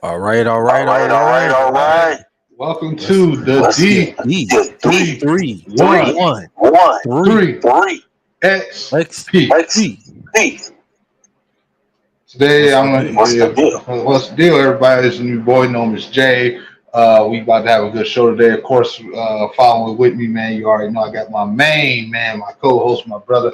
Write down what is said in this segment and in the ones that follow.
All right. Welcome to the D3 XP. XP. Today, What's the deal? what's the deal, everybody? This is your boy, known as Jay. We about to have a good show today. Of course, following with me, man, you already know I got my main man, my co-host, my brother,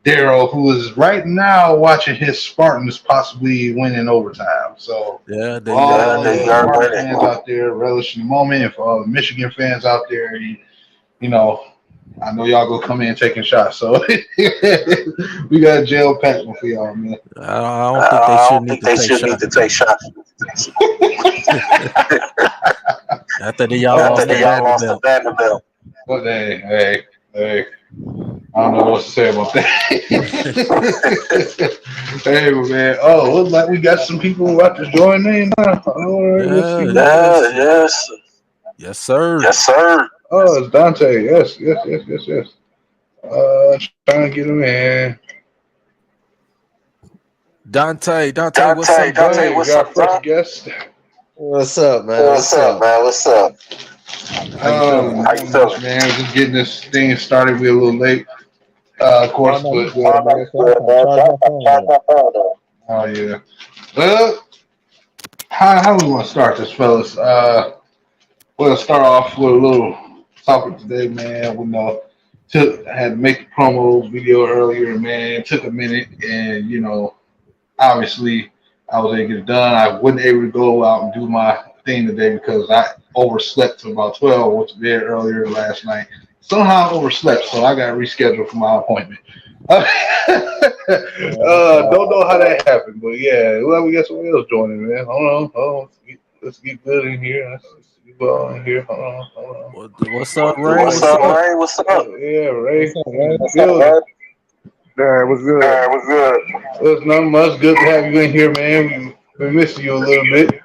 Daryl, who is right now watching his Spartans possibly win in overtime. So, Yeah, for they all are. the They are Spartan winning. fans out there, relishing the moment, and for all the Michigan fans out there, you know, I know y'all gonna come in taking shots. So, we got a jail packed one for y'all, man. I don't think they I should don't need think to they take should need shots to take shots after y'all after lost to y'all lost to Vanderbilt. Vanderbilt. But hey, I don't know what to say about that. Hey, man. Oh, looks like we got some people about to join in now. All right, let's see. Yeah, Yeah, yes, yes, sir. yes, sir. Oh, it's Dante. Yes. Trying to get him in. Dante, what's Dante, up, bro? Dante, Hey, we what's got our up, bro? first guest. What's up, man? What's What's up, up? man? What's up? How you feeling? How you Not much, feeling? man. Just getting this thing started. We're a little late, of Oh course, no, you but good, Oh, no, man. you So I'm good, trying to man. charge my phone Charge up. my phone though. oh yeah. Well, how we want to start this, fellas? We'll start off with a little topic today, man. We know had to make the promo video earlier, man. It took a minute, and obviously I was able to get it done. I wasn't able to go out and do my thing today because I overslept to about 12. Went to bed earlier last night. Somehow overslept, so I got rescheduled for my appointment. Don't know how that happened, but yeah, well, we got somebody else joining, man. Hold on. Let's get good in here. Let's get well in here. Hold on. What's up, Ray? What's What's up, up? Ray? What's up? Yeah, Ray What's up, in man? the What's up, building. Ray? What's good? What's good? Well, it's not much. Good to have you in here, man. We've been missing you a little bit.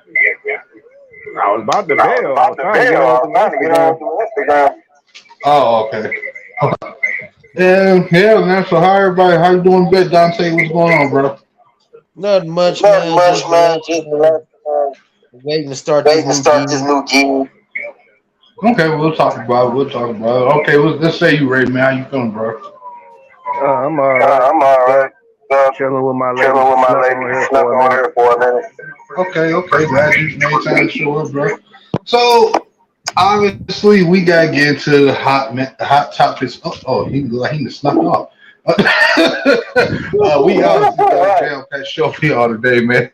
I was about to I was bail. I about was to trying to get bail. on I was some trying to get on Instagram. some Instagram. Oh, okay. Yeah, man. So how everybody? How you doing, good, Dante? What's going on, bro? Nothing much, Not man. much, Just man. Just waiting to start this waiting to new start this gig. new game. Okay, we'll talk about it. Okay, let's say you, Ray, man. How you feeling, bro? I'm all right. I'm all right. Uh, Chilling with my lady. chilling with my Snuck lady. on here Snuck for a on minute. here for a minute. Okay. Glad you made time to show up, bro. So obviously we gotta get into the hot topics. He look like he just snuck off. We obviously got a jam packed show for y'all today, man.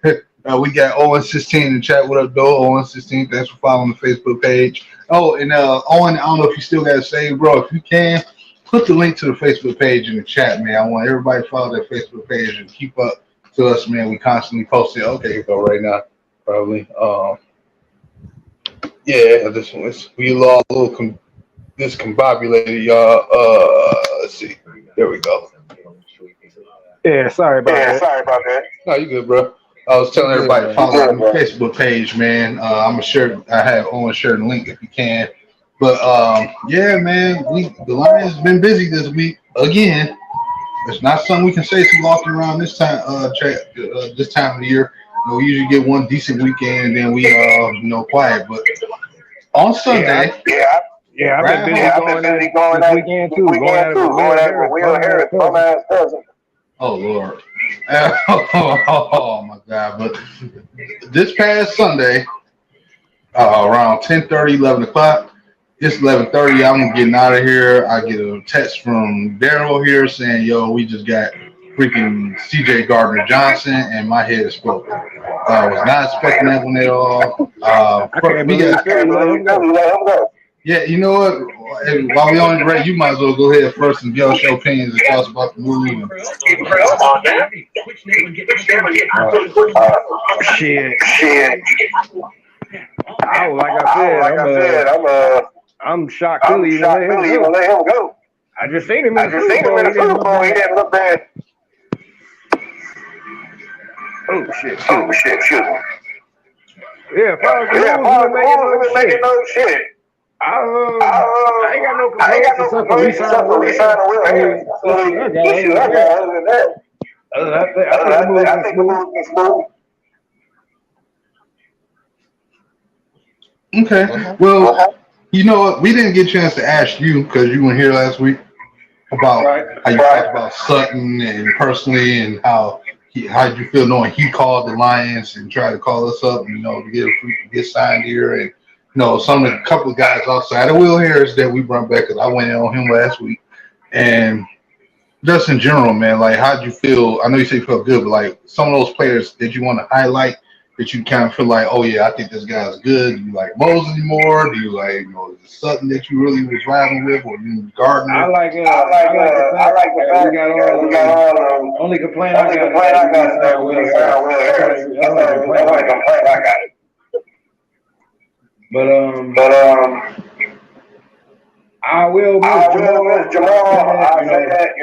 We got Owen 16 in the chat. What up, though? Owen 16. Thanks for following the Facebook page. Oh, and Owen, I don't know if you still got to say, bro. If you can, put the link to the Facebook page in the chat, man. I want everybody to follow that Facebook page and keep up to us, man. We constantly post it. Okay, here we go right now, probably. Yeah, we all a little discombobulated, y'all. Let's see. There we go. Yeah, sorry about Yeah, that. sorry about that. No, you good, bro. I was telling You good, everybody to man? follow the Facebook page, man. I have Owen share the link if you can. But yeah, man, the Lions been busy this week again. It's not something we can say too often around this time, this time of the year. We usually get one decent weekend and then we quiet. But on Yeah, Sunday, yeah, I've been right busy home. I've been going at busy it going this at it weekend this too. Going weekend at it too. with Will Going at it with Harris, Will bum ass Harris, bum cousin. ass cousin. Oh Lord. Oh my God. But this past Sunday, around 10:30, 11 o'clock. It's 11:30. I'm getting out of here. I get a text from Daryl here saying, "Yo, we just got freaking C.J. Gardner Johnson," and my head exploded. I was not expecting that one at all. I can't We believe got, Philly let him go. Let him go. yeah, you know what? While we on the break, you might as well go ahead first and give us your opinions and thoughts about the move. Shit. Shit. Like I said, Like I said, I'm shocked I'm Philly even shocked let him Philly go. even let him go. I just seen him I in the just Super seen him Bowl. in He the didn't Super look Bowl. He bad. didn't look bad. Oh shit, Oh excuse me. shit, shoot. Yeah, as far as the Yeah, moves, we've Paul been making Holmes no been making shit. no shit. I ain't got no I ain't got complaints no except for complaints re-signing except for Will Harris. re-signing Will I Harris. mean, issue I got other Issue than I that. got other than that. I think the move's I been think the smooth. move is smooth. Okay. Well, you know what? We didn't get a chance to ask you because you weren't here last week about how you talked about Sutton and personally and how did you feel knowing he called the Lions and tried to call us up, to get signed here and some of the couple of guys outside of Will Harris that we brought back because I went in on him last week and just in general, man, like how'd you feel? I know you said you felt good, but like some of those players that you want to highlight that you kind of feel like, oh yeah, I think this guy's good. Do you like Moses anymore? Do you like, is it Sutton that you really was riding with, or you Gardner? I like the fact that we got all only complaint I got is that we signed Will Harris. That's the only complaint I got. But I will miss Jamal. I say that,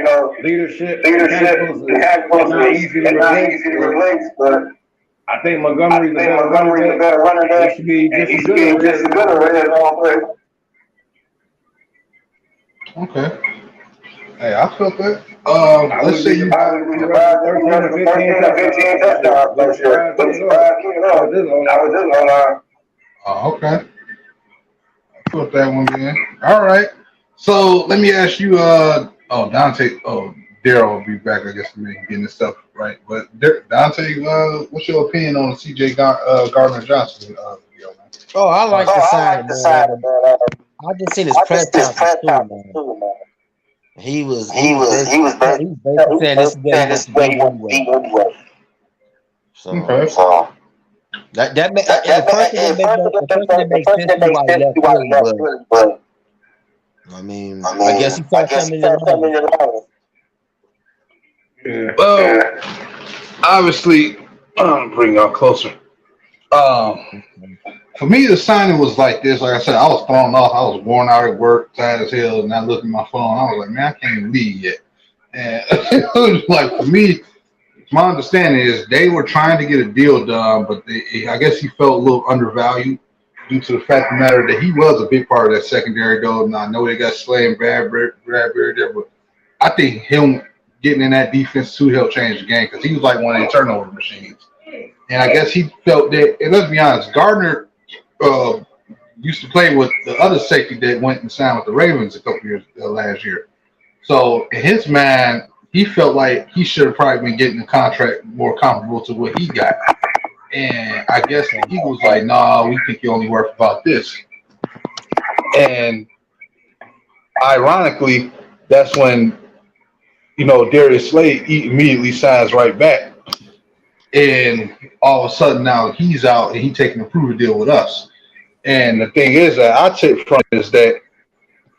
leadership is not easy to replace, but I think Montgomery's a better runner there. He should be just as good as all three. Okay. Hey, I felt that. Let's say you 13 or 15 touchdowns this year. I was just on Oh, okay. I felt that one then. All right. So let me ask you, Dante, Daryl will be back, I guess, for me getting this stuff right. But Dante, what's your opinion on CJ Gardner Johnson? Oh, I like the sign, man. I just seen his press conference too, man. He was basically saying this is way he wants to be. So that makes sense why he left Philly, but I mean, I guess he saw something in the line. Yeah. Well, obviously, I'm gonna bring y'all closer. For me, the signing was like this. Like I said, I was thrown off. I was worn out at work, tired as hell, and I looked at my phone. I was like, man, I can't even leave yet. And it was like, for me, my understanding is they were trying to get a deal done, but I guess he felt a little undervalued due to the fact of the matter that he was a big part of that secondary, though. And I know they got Slay and Bradbury there, but I think him getting in that defense too helped change the game because he was like one of the turnover machines. And I guess he felt that, and let's be honest, Gardner used to play with the other safety that went and signed with the Ravens a couple years last year. So in his mind, he felt like he should have probably been getting a contract more comparable to what he got. And I guess the Eagles like, nah, we think you're only worth about this. And ironically, that's when, Darius Slay immediately signs right back. And all of a sudden now he's out and he's taking a prove deal with us. And the thing is that I take from it is that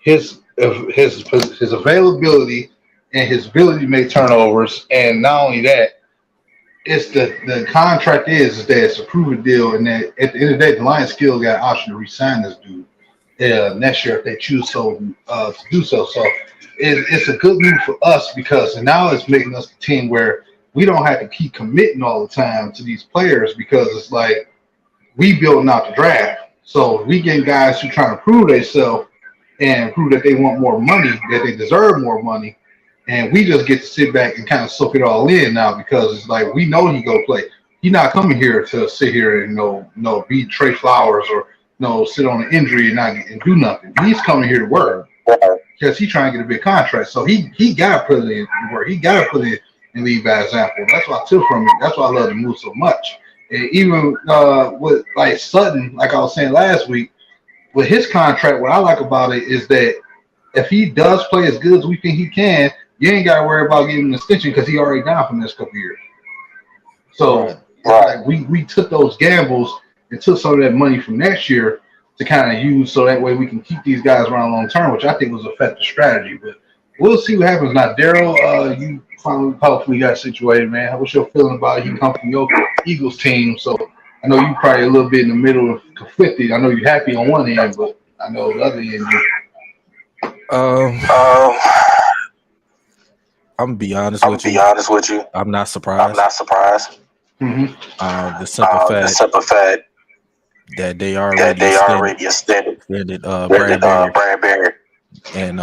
his availability and his ability to make turnovers, and not only that, it's the contract is that it's a proven deal, and that at the end of the day, the Lions still got an option to re-sign this dude next year if they choose to do so. So it's a good move for us because now it's making us a team where we don't have to keep committing all the time to these players because it's like we building out the draft. So we get guys who trying to prove themselves and prove that they want more money, that they deserve more money. And we just get to sit back and kind of soak it all in now because it's like we know he go play. He's not coming here to sit here and be Trey Flowers or sit on an injury and do nothing. He's coming here to work because he's trying to get a big contract. So he got to put it in work. He got to put it and lead by example. That's what I took from it. That's why I love the move so much. And even with like Sutton, like I was saying last week, with his contract, what I like about it is that if he does play as good as we think he can, you ain't got to worry about getting an extension because he already down for the next couple of years. So like we took those gambles and took some of that money from next year to kind of use so that way we can keep these guys around long term, which I think was an effective strategy. But we'll see what happens. Now, Daryl, you finally hopefully got situated, man. What's your feeling about it? You come from your Eagles team, so I know you probably a little bit in the middle of conflicted. I know you're happy on one end, but I know the other end. I'm gonna be honest with you. I'm not surprised. Mm-hmm. The simple fact that they already extended Bradbury and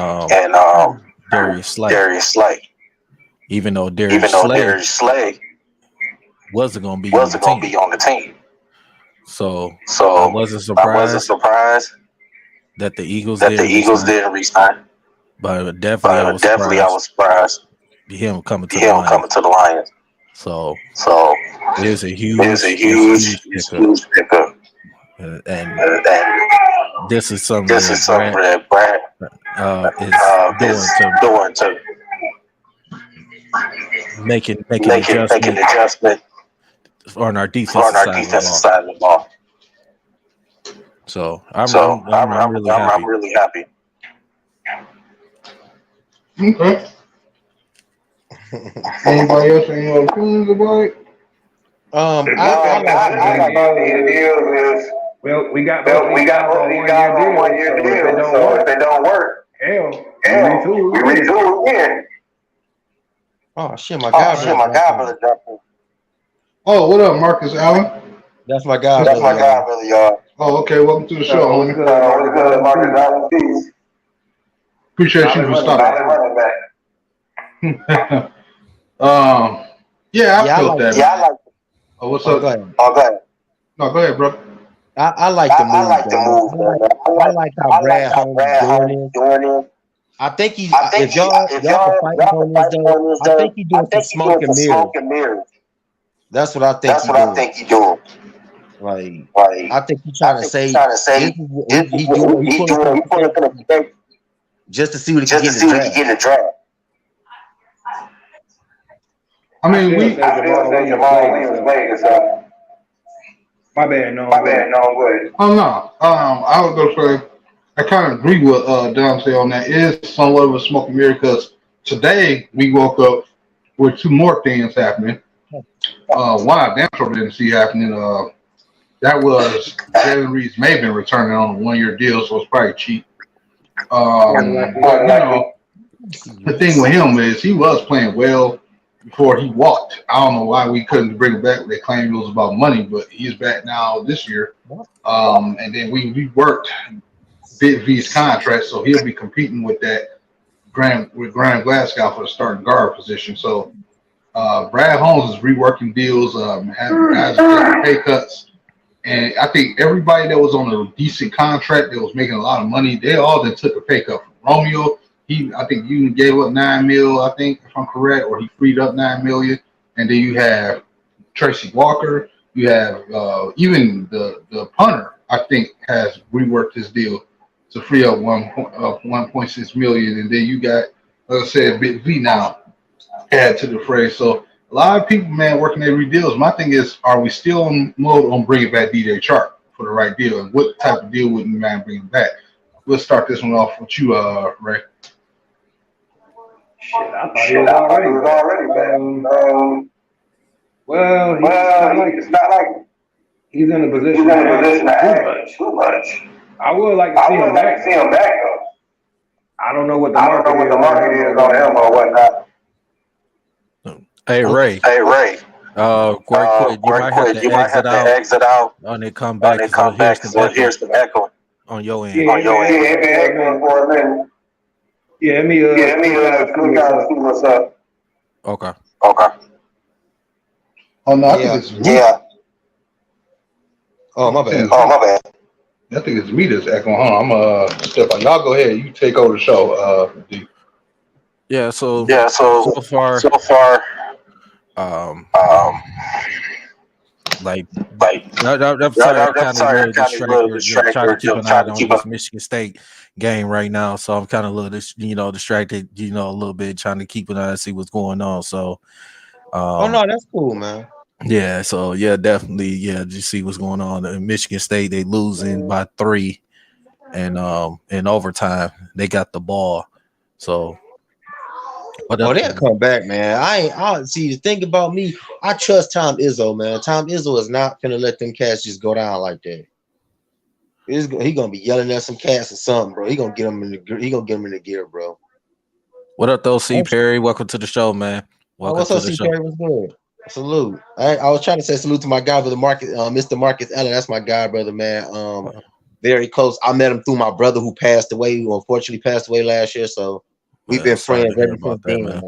Darius Slay. Even though Darius Slay wasn't gonna be on the team. So So I wasn't surprised that the Eagles didn't resign. But definitely I was surprised him coming to the him Lions. coming to the Lions. So So it is a it's a huge pickup. huge pickup. And And this is something this is something that that Brad is doing to making making adjustment on our on defensive our side of the defensive ball. side of the ball. So So I'm really happy. I'm really happy. Okay. Anybody else any other feelings about it? I like the deal is we got both these guys on 1 year deal. So if they don't work, hell, we retool again. Oh shit, my guy. Brother dropped in. Oh, what up, Marcus Allen? That's my guy. That's my guy, brother, y'all. Oh, okay. Welcome to the show, What's homie. good, Marcus Allen, peace. Appreciate you for stopping. Running back. Yeah, I felt that. Yeah, I like it. Oh, what's Go up? ahead. Oh, go ahead. No, go ahead, bro. I like the move. I like the move, man. man. I like how Brad Holmes doing it. I think he's. If y'all can fight on this though, I think he's doing some smoke and mirrors. That's what I think he's doing. Like I think he's trying to say he doing he pulling up just to see what he can get in the draft. I mean, we. My bad, no. Oh no. I was gonna say I kind of agree with Dante on that. It is somewhat of a smoke and mirror because today we woke up with two more things happening. One I damn sure didn't see happening. That was Jalen Reeves-Maybin returning on a 1 year deal, so it's probably cheap. But you know, the thing with him is he was playing well before he walked. I don't know why we couldn't bring him back. They claimed it was about money, but he's back now this year. And then we worked Big V's contract, so he'll be competing with Graham Glasgow for the starting guard position. So Brad Holmes is reworking deals, having guys taking pay cuts. And I think everybody that was on a decent contract that was making a lot of money, they all then took a pay cut. Romeo, I think you gave up $9 million, I think, if I'm correct, or he freed up $9 million. And then you have Tracy Walker. You have even the punter, I think, has reworked his deal to free up 1.6 million. And then you got, like I said, Big V now add to the fray. So a lot of people, man, working every deals. My thing is, are we still on mode on bringing back DJ Chark for the right deal? And what type of deal would you mind bringing back? We'll start this one off with you, Ray. Shit, I thought he was already back. Well, it's not like he's in a position to act too much. I would like to see him back. Though. I don't know what the market is on him or whatnot. Hey Ray. Great quit. You might have to exit out and then come back. Here's some echo on your end. It's been echoing for a minute. Let me see what's up. Okay. Oh no, I think it's me. Yeah. Oh my bad. I think it's me that's echoing. Hold on, I'm step on. Y'all go ahead. You take over the show. D. Yeah. So far. I'm sorry, I'm kind of a little distracted. Trying to keep an eye on this Michigan State game right now, so I'm kind of a little distracted. A little bit trying to keep an eye and see what's going on. So, oh no, that's cool, man. Yeah, so definitely, just see what's going on. In Michigan State, they losing by 3, and in overtime they got the ball. So, they'll come back, man. I see. The thing about me, I trust Tom Izzo, man. Tom Izzo is not gonna let them cats just go down like that. He gonna be yelling at some cats or something, bro. He gonna get them in the gear, bro. What up, though, C. Perry? Welcome to the show, man. What's up, C. Perry? What's good? Salute. I was trying to say salute to my guy, brother Mr. Marcus Allen. That's my guy, brother, man. Very close. I met him through my brother who passed away, who unfortunately passed away last year. So we've been friends ever since then. Man.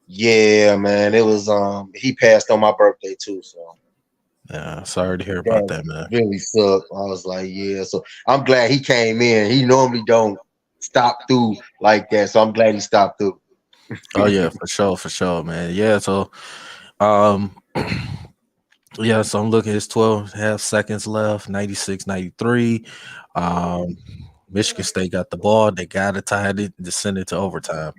Yeah, man. It was he passed on my birthday too. So Yeah, sorry to hear about that, man. Really sucked. I was like, yeah. So I'm glad he came in. He normally don't stop through like that. So I'm glad he stopped through. Oh yeah, for sure, man. Yeah, so um yeah, so I'm looking, it's 12 and a half seconds left, 96-93. Um Michigan State got the ball, they got it tied it, to send it to overtime.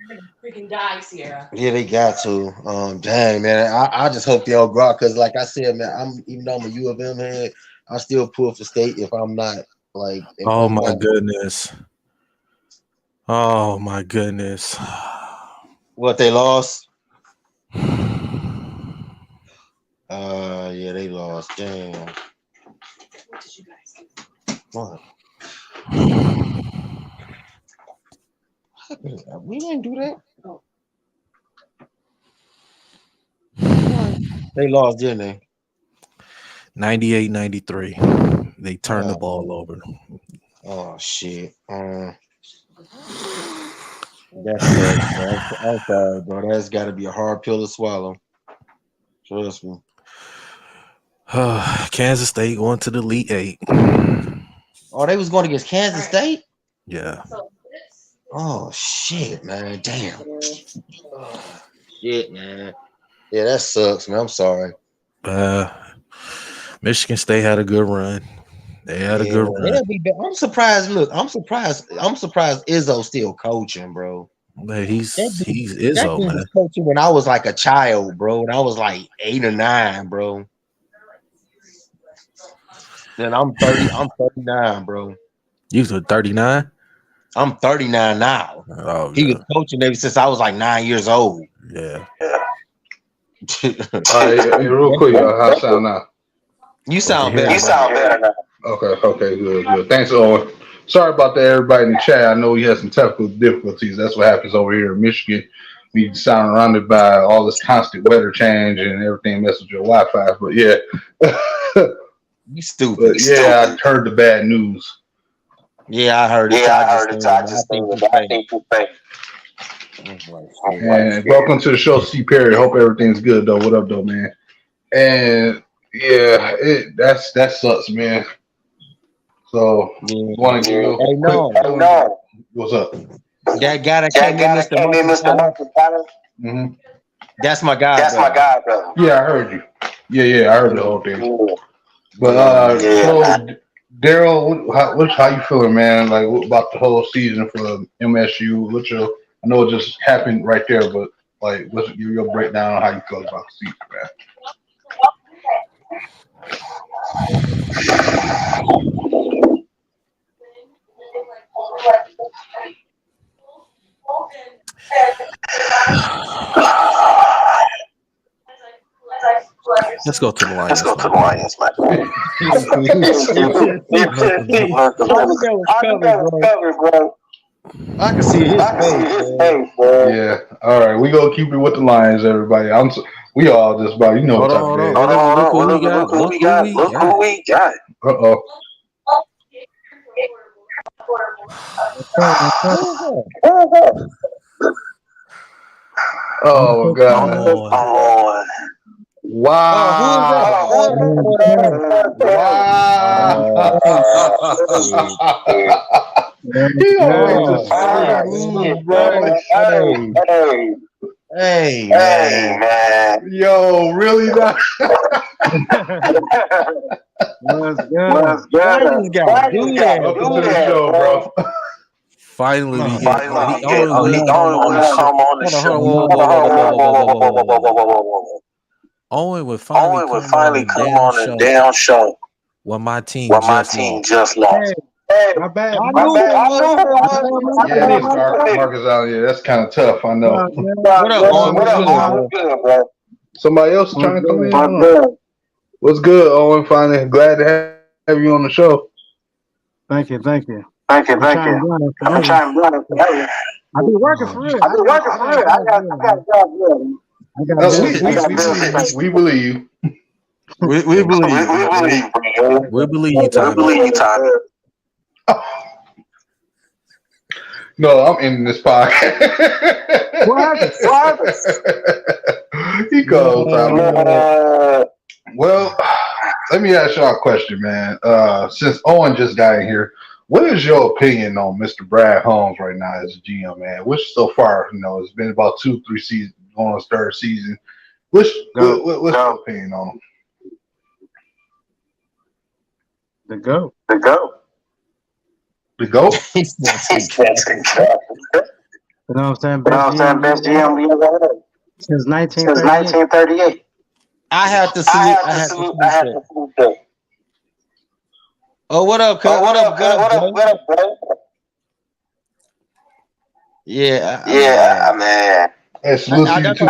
Yeah, they got to. Dang man, I just hope they all go out because, like I said, man, even though I'm a U of M head, I still pull for state if I'm not if Oh I'm my not. goodness. Oh my goodness. What they lost? Yeah, they lost. Damn. What? We didn't do that. They lost, didn't they? 98-93. They turned the ball over. Oh shit. That's I'm sorry, bro. That's got to be a hard pill to swallow. Trust me. Kansas State going to the Elite Eight. Oh, they was going against Kansas State? Yeah. Oh shit, man. Damn. Shit, man. Yeah, that sucks, man. I'm sorry. Michigan State had a good run. They had a good run. I'm surprised. Look, I'm surprised Izzo's still coaching, bro. Man, he's Izzo, man. Was coaching when I was like a child, bro. When I was like 8 or 9, bro. Then I'm 30. I'm 39, bro. You were 39? I'm 39 now. Oh, he was coaching ever since I was like 9 years old. Yeah. All right, real quick, how I sound now? You sound better. You sound better now. Okay, good. Thanks, Owen. Sorry about that, everybody in the chat. I know we had some technical difficulties. That's what happens over here in Michigan. We sound surrounded by all this constant weather change and everything messes with your Wi-Fi. But yeah, you stupid. But yeah, I heard the bad news. Yeah, I heard it. Yeah, I heard it. I just think you fake. And welcome to the show, C. Perry. Hope everything's good though. What up, though, man? And yeah, that sucks, man. So want to give you no. What's up? That guy that came in, Mr. Marcus. Mm-hmm. That's my guy. That's my guy, brother. Yeah, I heard you. Yeah, I heard the whole thing. But so Daryl, how you feeling, man? Like about the whole season for MSU? I know it just happened right there, but like, let's give your breakdown on how you feel about the season, man. Let's go to the Lions. Man. I can see his face, bro. Yeah. All right, we gonna keep it with the Lions, everybody. We all just about Hold on. Look who we got. Uh-oh. Oh God. Oh. Wow. Hey, man. Yo, really? Not? Let's go. Welcome to the show, bro. Finally, he come on the show. Owen would finally come on the damn show when my team just lost. Hey, my bad. Yeah, these Marcus out here. That's kind of tough. I know. What up, Owen? What's good, bro? Somebody else trying to come in. What's good, Owen? Finally, glad to have you on the show. Thank you. I'm trying to run it. I've been working for real. I got a job. We believe you. We believe. We believe you, Tommy. No, I'm ending this podcast. What happened? He goes, Tommy. Well, let me ask y'all a question, man. Since Owen just got in here, what is your opinion on Mr. Brad Holmes right now as a GM, man? Which so far, it's been about 2-3 seasons, going on his third season. What's your opinion on him? The GOAT. The GOAT? You know what I'm saying? Best GM we ever had. Since 1938. I have to salute that. Oh, what up, cuz? What up, bro? Yeah, man. Hey, salute to you too.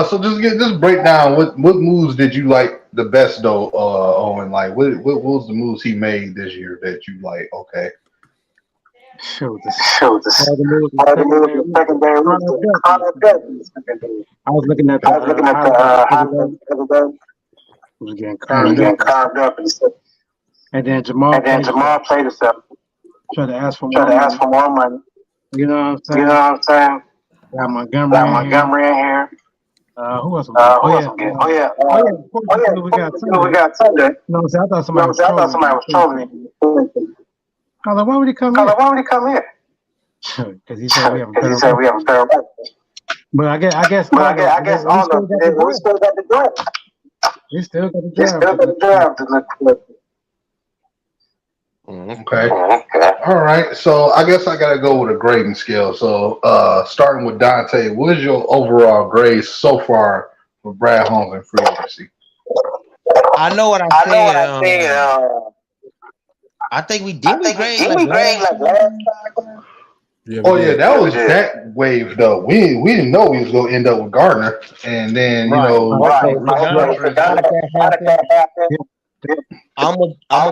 So just break down what moves did you like the best though, Owen? Like what was the moves he made this year that you like? Okay. Shoot, the secondary. I was looking at the was getting carved up. And then Jamal played himself. Tried to ask for more money. You know what I'm saying? Got Montgomery in here. Who else? We got Sunday. No, I thought somebody was trolling me. I was like, why would he come here? Because he said we have a better record. But I guess all of it. We still got the draft. We still got the draft. Okay. All right. So I guess I gotta go with a grading scale. So starting with Dante, what is your overall grade so far for Brad Holmes in free agency? I know what I said. I think we grade like last time. Yeah, that was that wave though. We didn't know we was gonna end up with Gardner, and then I'm gonna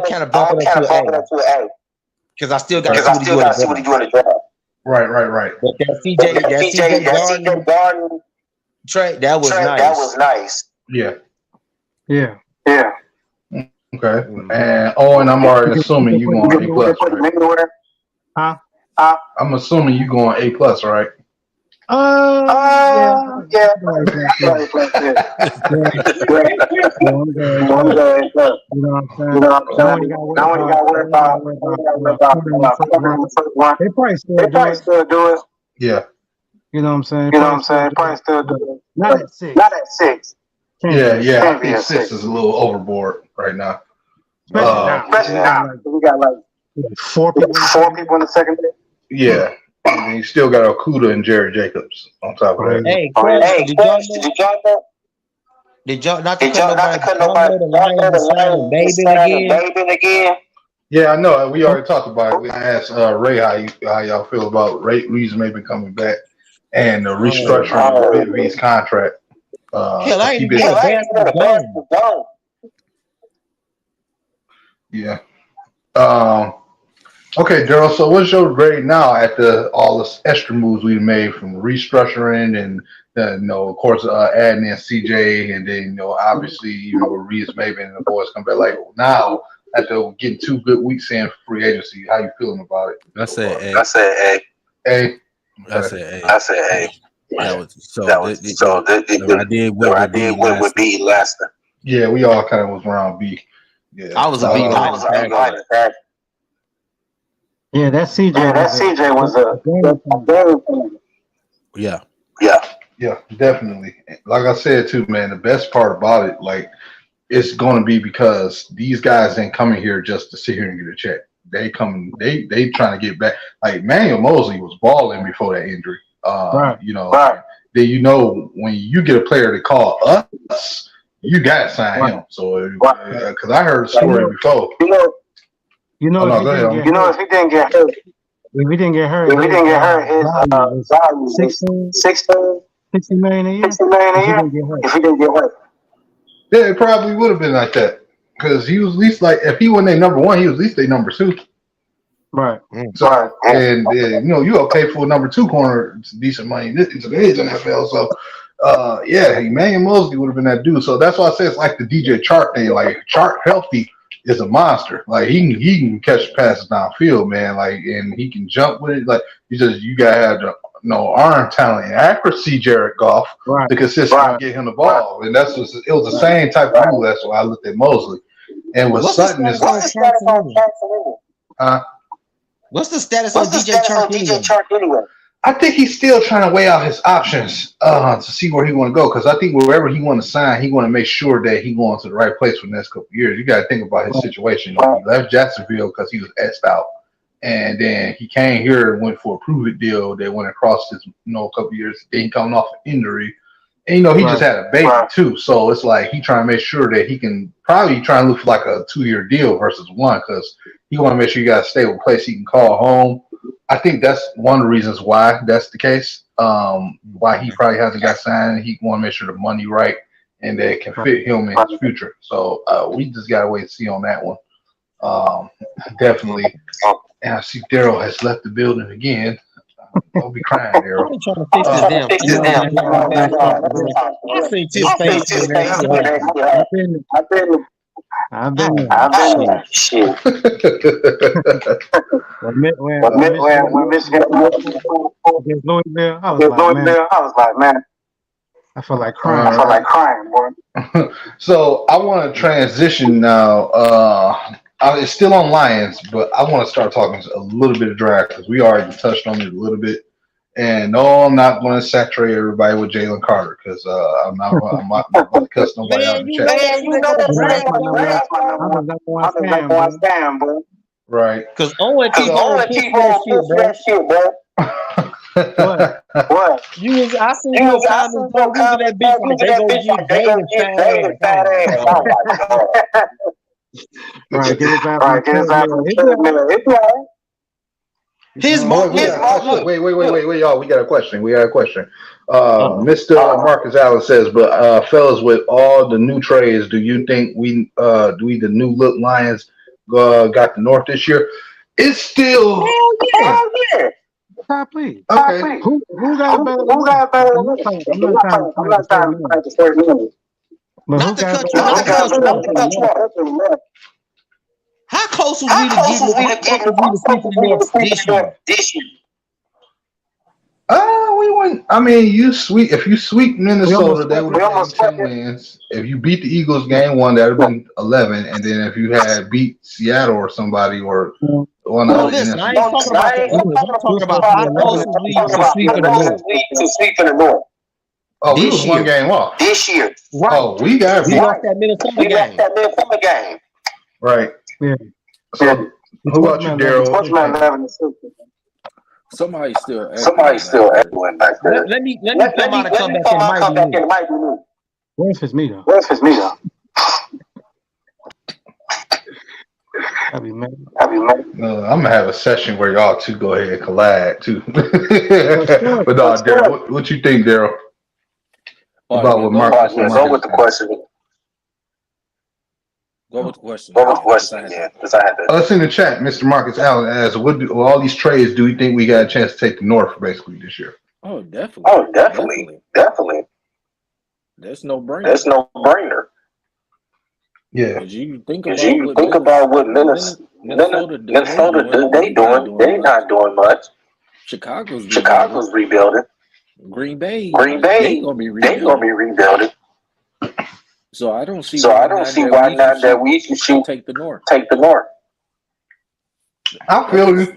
kind of bump it up to an A because I still got to see what he do in the draft. Right. But that CJ Gardner trade that was nice. Yeah. Okay. And Owen, I'm already assuming you going A plus, right? Huh? I'm assuming you going A plus, right? Yeah. You know what I'm saying? Now when you got worried about they probably still do it. Yeah. You know what I'm saying? Probably still do it. Not at 6. Yeah. I think 6 is a little overboard right now. Especially now. We got like 4 people in the secondary. Yeah. And you still got Okuda and Jerry Jacobs on top of that. Hey, did y'all not to cut nobody the Lions again? Yeah, I know. We already talked about it. I asked Ray how y'all feel about Reeves maybe coming back and the restructuring of V's contract. Hell, I ain't been a bad Yeah. Okay, Daryl. So, what's your grade now after all this extra moves we made from restructuring and, of course, adding in CJ and then, obviously, Reeves maybe and the boys come back. Like now, after getting 2 good weeks in free agency, how you feeling about it? I said A. A. I said A. Right. I did what would be Leicester. Yeah, we all kind of was around B. Yeah, I was a B minus. Yeah, that CJ was a Yeah, definitely. Like I said too, man, the best part about it, like, it's going to be because these guys ain't coming here just to sit here and get a check. They trying to get back. Like Manuel Mosley was balling before that injury. Then when you get a player to call us, you got to sign him. So because I heard the story before. If he didn't get hurt, his value was 60 million a year. If he didn't get hurt. Yeah, it probably would have been like that. Because he was at least like, if he wasn't their number 1, he was at least their number 2. Right. So, and you okay for a number 2 corner, it's decent money in today's NFL. So, Emmanuel Mosley would have been that dude. So that's why I say it's like the DJ Chark thing. Like, Chark healthy is a monster. Like, he can catch passes downfield, man. Like, and he can jump with it. Like, you gotta have the arm talent and accuracy, Jared Goff, Right. to consistently get him the ball. And it was the same type of rule. That's why I looked at Mosley. And with Sutton is what's the status on DJ Chark anyway? I think he's still trying to weigh out his options to see where he want to go. Because I think wherever he want to sign, he want to make sure that he going to the right place for the next couple of years. You got to think about his situation. He left Jacksonville because he was S out. And then he came here and went for a prove-it deal that went across his, a couple of years. Then he coming off an injury. And, he just had a baby, too. So it's like he trying to make sure that he can probably try and look for like a 2-year deal versus one because he want to make sure you got a stable place he can call home. I think that's one of the reasons why that's the case. Why he probably hasn't got signed. He want to make sure the money right and that it can fit him in his future. So we just got to wait and see on that one. Definitely. And I see Daryl has left the building again. Don't be crying, Daryl. I'm trying to fix this damn. I see his face. I've been Shit. when Michigan against Louisville, I was like, man, I felt like crying. Boy. So I want to transition now. It's still on Lions, but I want to start talking a little bit of draft because we already touched on it a little bit. And no, I'm not going to saturate everybody with Jalen Carter because I'm not going to cuss nobody out in the chat. I'm going to stand, bro. Right. Because Owen keep on that shit, bro. What? I seen you comments before we that bitch. They gonna get fat ass. Right, get his ass on Wait, y'all. We got a question. Mr. Marcus Allen says, but fellas, with all the new trades, do you think we the new look Lions got the North this year? It's still please. Okay. Who got better? I'm not trying to say no. But not the country. How close was we to getting this year? We went. I mean, if you sweep Minnesota, that would have been 10 wins. If you beat the Eagles game one, that would have been 11. And then if you had beat Seattle or somebody or one of the listen, I ain't talking about the Eagles. I'm talking about how close was we to sweeping the North. Oh, we was one game off this year. Right. Oh, we lost that Minnesota game. Right. Yeah. So, who about you, Daryl? Somebody's still echoing back there. Let me come out and come back. It might be me. Where's his meter? I'll be mad. I'm gonna have a session where y'all two go ahead and collide too. But no, Daryl, what you think, Daryl? About what Marcus? Go with the question. Go with the question. Yeah, because I had to. Us in the chat, Mr. Marcus Allen asks, "What do all these trades? Do you think we got a chance to take the North basically this year?" Oh, definitely. There's no brainer. Yeah. You think about what Minnesota they doing? They're not doing much. Chicago's rebuilding. Green Bay, they gonna be rebuilding. So I don't see why not that we should take the North. I feel you.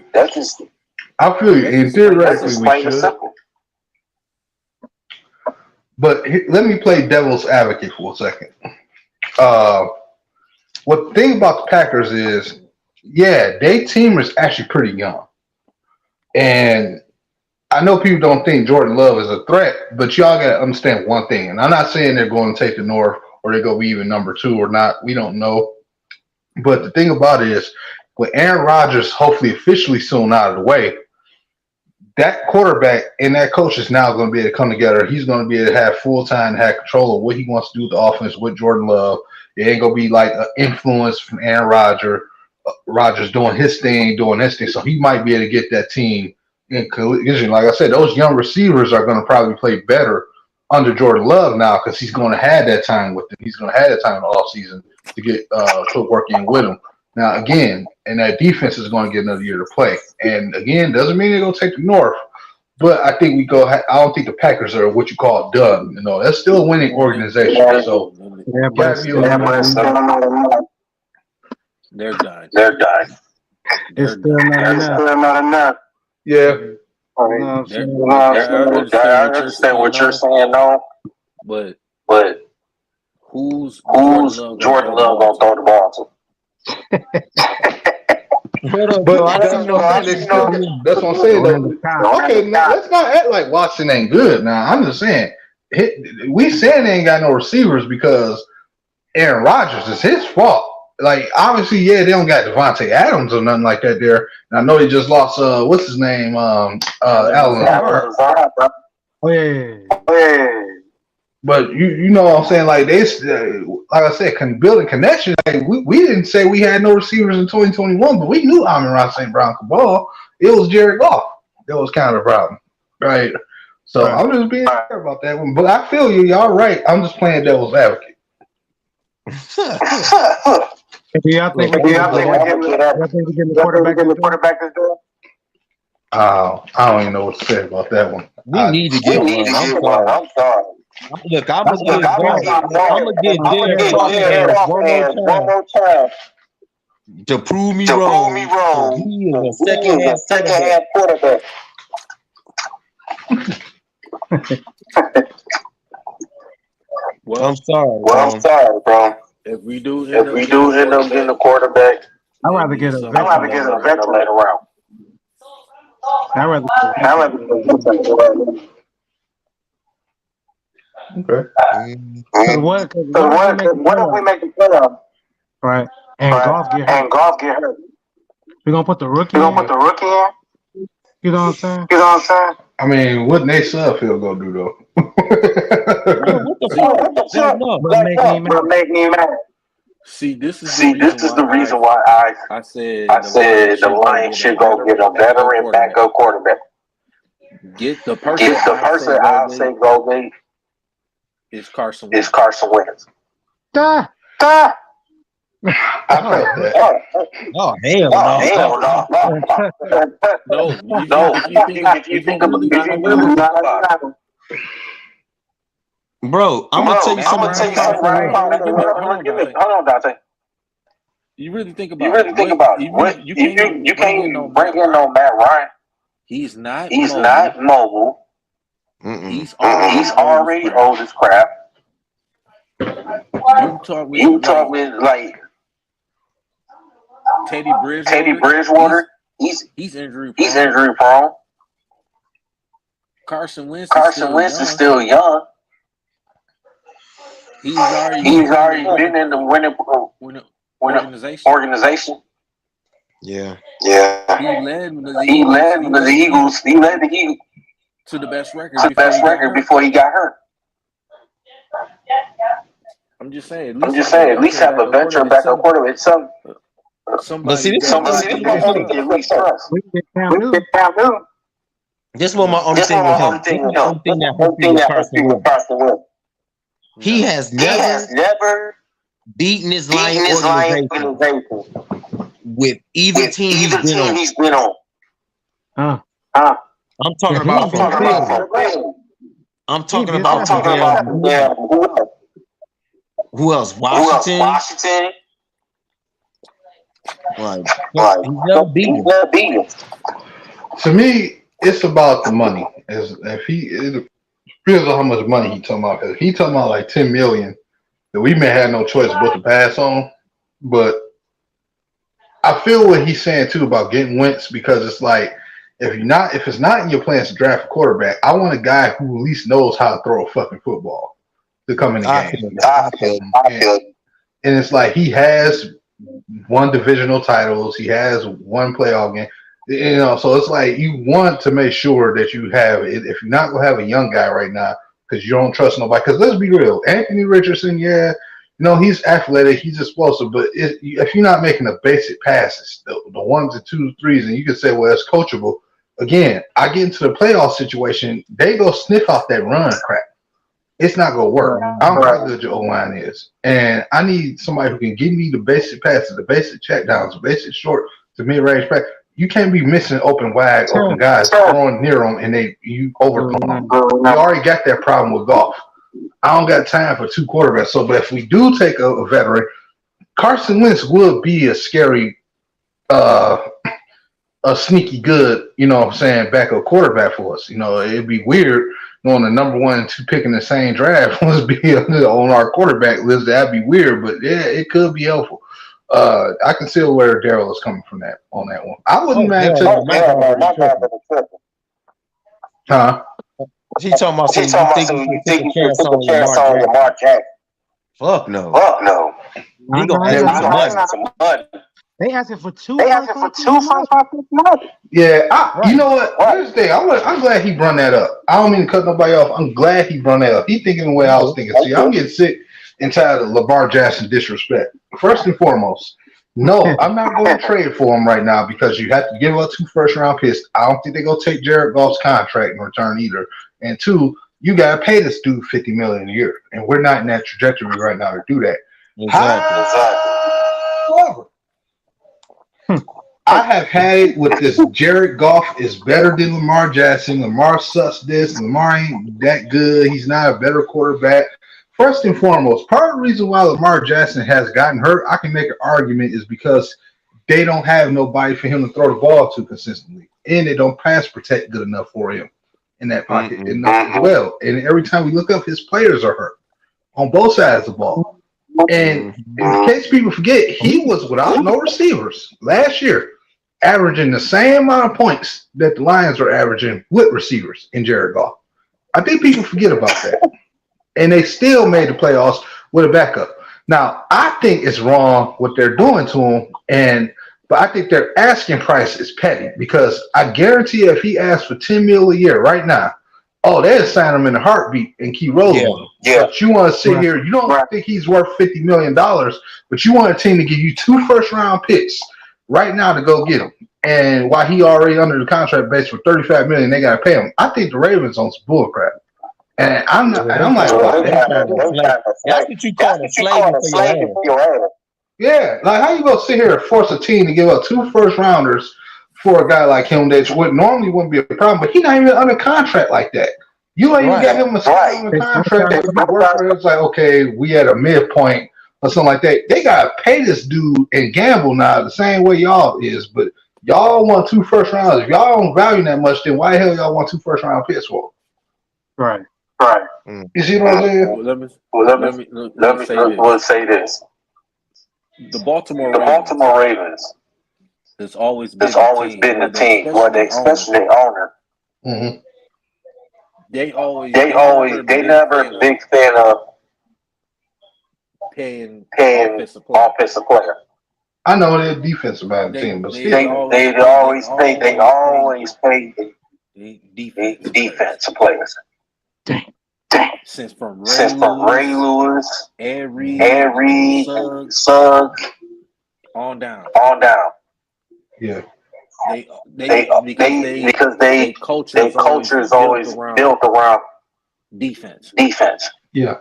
I feel you. And theoretically, we should. But let me play devil's advocate for a second. What the thing about the Packers is, their team is actually pretty young. And I know people don't think Jordan Love is a threat, but y'all got to understand one thing. And I'm not saying they're going to take the North or they're going to be even number 2 or not. We don't know. But the thing about it is, with Aaron Rodgers hopefully officially soon out of the way, that quarterback and that coach is now going to be able to come together. He's going to be able to have full-time, have control of what he wants to do with the offense with Jordan Love. It ain't going to be like an influence from Aaron Rodgers doing his thing, So he might be able to get that team in collision. Like I said, those young receivers are going to probably play better under Jordan Love now because he's going to have that time with them. He's going to have that time in the offseason to get footwork in with him. Now, again, and that defense is going to get another year to play. And, again, doesn't mean they're going to take the North. But I think we go. I don't think the Packers are what you call done. You know, that's still a winning organization. So Yeah, but it's still not enough. They're done. They're done. It's still not It's enough. still not enough. yeah. You know what I'm saying? I understand what you're saying, no. But Who's who's Jordan Love gonna throw the ball to? But that's what I'm saying. That's what I'm saying. Though. Okay, now, let's not act like Washington ain't good. Now I'm just saying, we saying they ain't got no receivers because Aaron Rodgers is his fault. Like obviously, yeah, they don't got Devontae Adams or nothing like that there. And I know they just lost. What's his name? Alan. Oh yeah. But you know what I'm saying? Like they, like I said, building connections. Like we didn't say we had no receivers in 2021, but we knew Amon-Ra St. Brown could ball. It was Jared Goff. That was kind of the problem, right? So I'm just being fair about that one. But I feel you. Y'all right. I'm just playing devil's advocate. Do y'all think we getting the quarterback this door? I don't even know what to say about that one. We need to get one. I'm sorry. Look, I'm gonna get Jared one more time to prove me wrong. He is a second half quarterback. I'm sorry, bro. If we do end up getting a quarterback, I'd rather get a veteran later round. I'd rather Okay. What if we make the playoffs? Right. And Golf get hurt. We're gonna put the rookie in. You know what I'm saying? I mean, what Nate Sudfeld gonna do though? What make me mad? See, this is the reason why I said the Lions should go get a veteran backup quarterback. Get the person I'll say go get is Carson Wentz. Duh. I felt that. Oh hell no! No. If you think about it, bro, I'm gonna tell you something right now. Hold on, Dante. You really think about it. You can't bring in no Matt Ryan. He's not mobile. He's already old as crap. You talk with like Teddy Bridgewater. He's injury prone. Carson Wentz is still young. He's already been in the winning organization. Yeah. He led the Eagles to the best record before he got hurt. I'm just saying. At least have a veteran backup quarterback. But see, this was my only thing with him. He has never beaten his line organization with either team he's been on. I'm talking about who else? Washington. He's never beaten. To me, it's about the money. It depends on how much money he talking about. If he talking about like $10 million, then we may have no choice but to pass on. But I feel what he's saying too about getting Wentz, because it's like if it's not in your plans to draft a quarterback, I want a guy who at least knows how to throw a fucking football to come in the game. And it's like he has won divisional titles, he has one playoff game. You know, so it's like you want to make sure that you have it. If you're not gonna have a young guy right now because you don't trust nobody. Because let's be real, Anthony Richardson, he's athletic, he's explosive, but if you're not making the basic passes, the ones and twos, threes, and you can say, well, it's coachable. Again, I get into the playoff situation, they go sniff off that run crap. It's not gonna work. I don't know how good your O-line is, and I need somebody who can give me the basic passes, the basic checkdowns, the basic short to mid-range pass. You can't be missing open guys throwing near them and you overthrow them. You already got that problem with golf. I don't got time for two quarterbacks. So, but if we do take a veteran, Carson Wentz would be a scary, a sneaky good, you know what I'm saying, backup quarterback for us. You know, it'd be weird knowing the number 1 and 2 pick in the same draft was be on our quarterback list. That'd be weird, but yeah, it could be helpful. I can see where Daryl is coming from on that one. I wouldn't mind taking Huh? He talking about you think you can take a chance on Lamar Jackson. Fuck no. He gonna ask some money. They asking for two. Yeah, you know what? Here's the thing. I'm glad he brought that up. I don't mean to cut nobody off. I'm glad he brought that up. He thinking the way I was thinking. See, I'm getting sick and tired of Lamar Jackson disrespect. First and foremost, no, I'm not going to trade for him right now because you have to give up 2 first-round picks. I don't think they're going to take Jared Goff's contract in return either. And 2, you got to pay this dude $50 million a year, and we're not in that trajectory right now to do that. However, I have had it with this. Jared Goff is better than Lamar Jackson. Lamar sucks this. Lamar ain't that good. He's not a better quarterback. First and foremost, part of the reason why Lamar Jackson has gotten hurt, I can make an argument, is because they don't have nobody for him to throw the ball to consistently. And they don't pass protect good enough for him in that pocket enough as well. And every time we look up, his players are hurt on both sides of the ball. And in case people forget, he was without no receivers last year, averaging the same amount of points that the Lions are averaging with receivers in Jared Goff. I think people forget about that. And they still made the playoffs with a backup. Now, I think it's wrong what they're doing to him, but I think their asking price is petty because I guarantee if he asked for $10 million a year right now, they'd sign him in a heartbeat and keep rolling with him. Yeah. But you want to sit here, you don't think he's worth $50 million, but you want a team to give you 2 first-round picks right now to go get him. And while he already under the contract base for $35 million, they got to pay him. I think the Ravens on some bullcrap. And I'm like, that's what you call a slave for your ass. Yeah, like how you gonna sit here and force a team to give up 2 first-rounders for a guy like him that normally wouldn't be a problem, but he's not even under contract like that. You ain't even got him a contract that could work for him. It's like, okay, we at a midpoint or something like that. They gotta pay this dude and gamble now the same way y'all is, but y'all want 2 first-rounders. If y'all don't value that much, then why the hell y'all want 2 first-round picks for? Right. You see what I'm saying? Let me say this. The Baltimore Ravens has always been the team where they, especially their owner. Mm-hmm. They never a big fan of paying offensive player. I know they're defensive about the team, but they always pay defensive players. Since from Ray Lewis, Reed, Suggs, on down. Yeah. Because their culture is always built around defense. Yeah.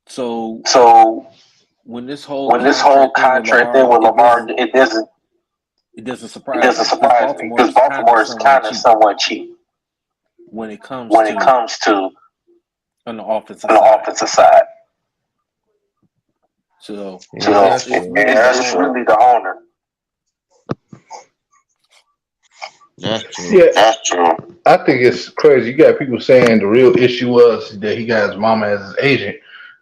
So when this whole contract thing with Lamar, it doesn't surprise me because Baltimore is kind of somewhat cheap when it comes to on the offensive side. So that's really the owner. That's true. I think it's crazy. You got people saying the real issue was that he got his mama as his agent.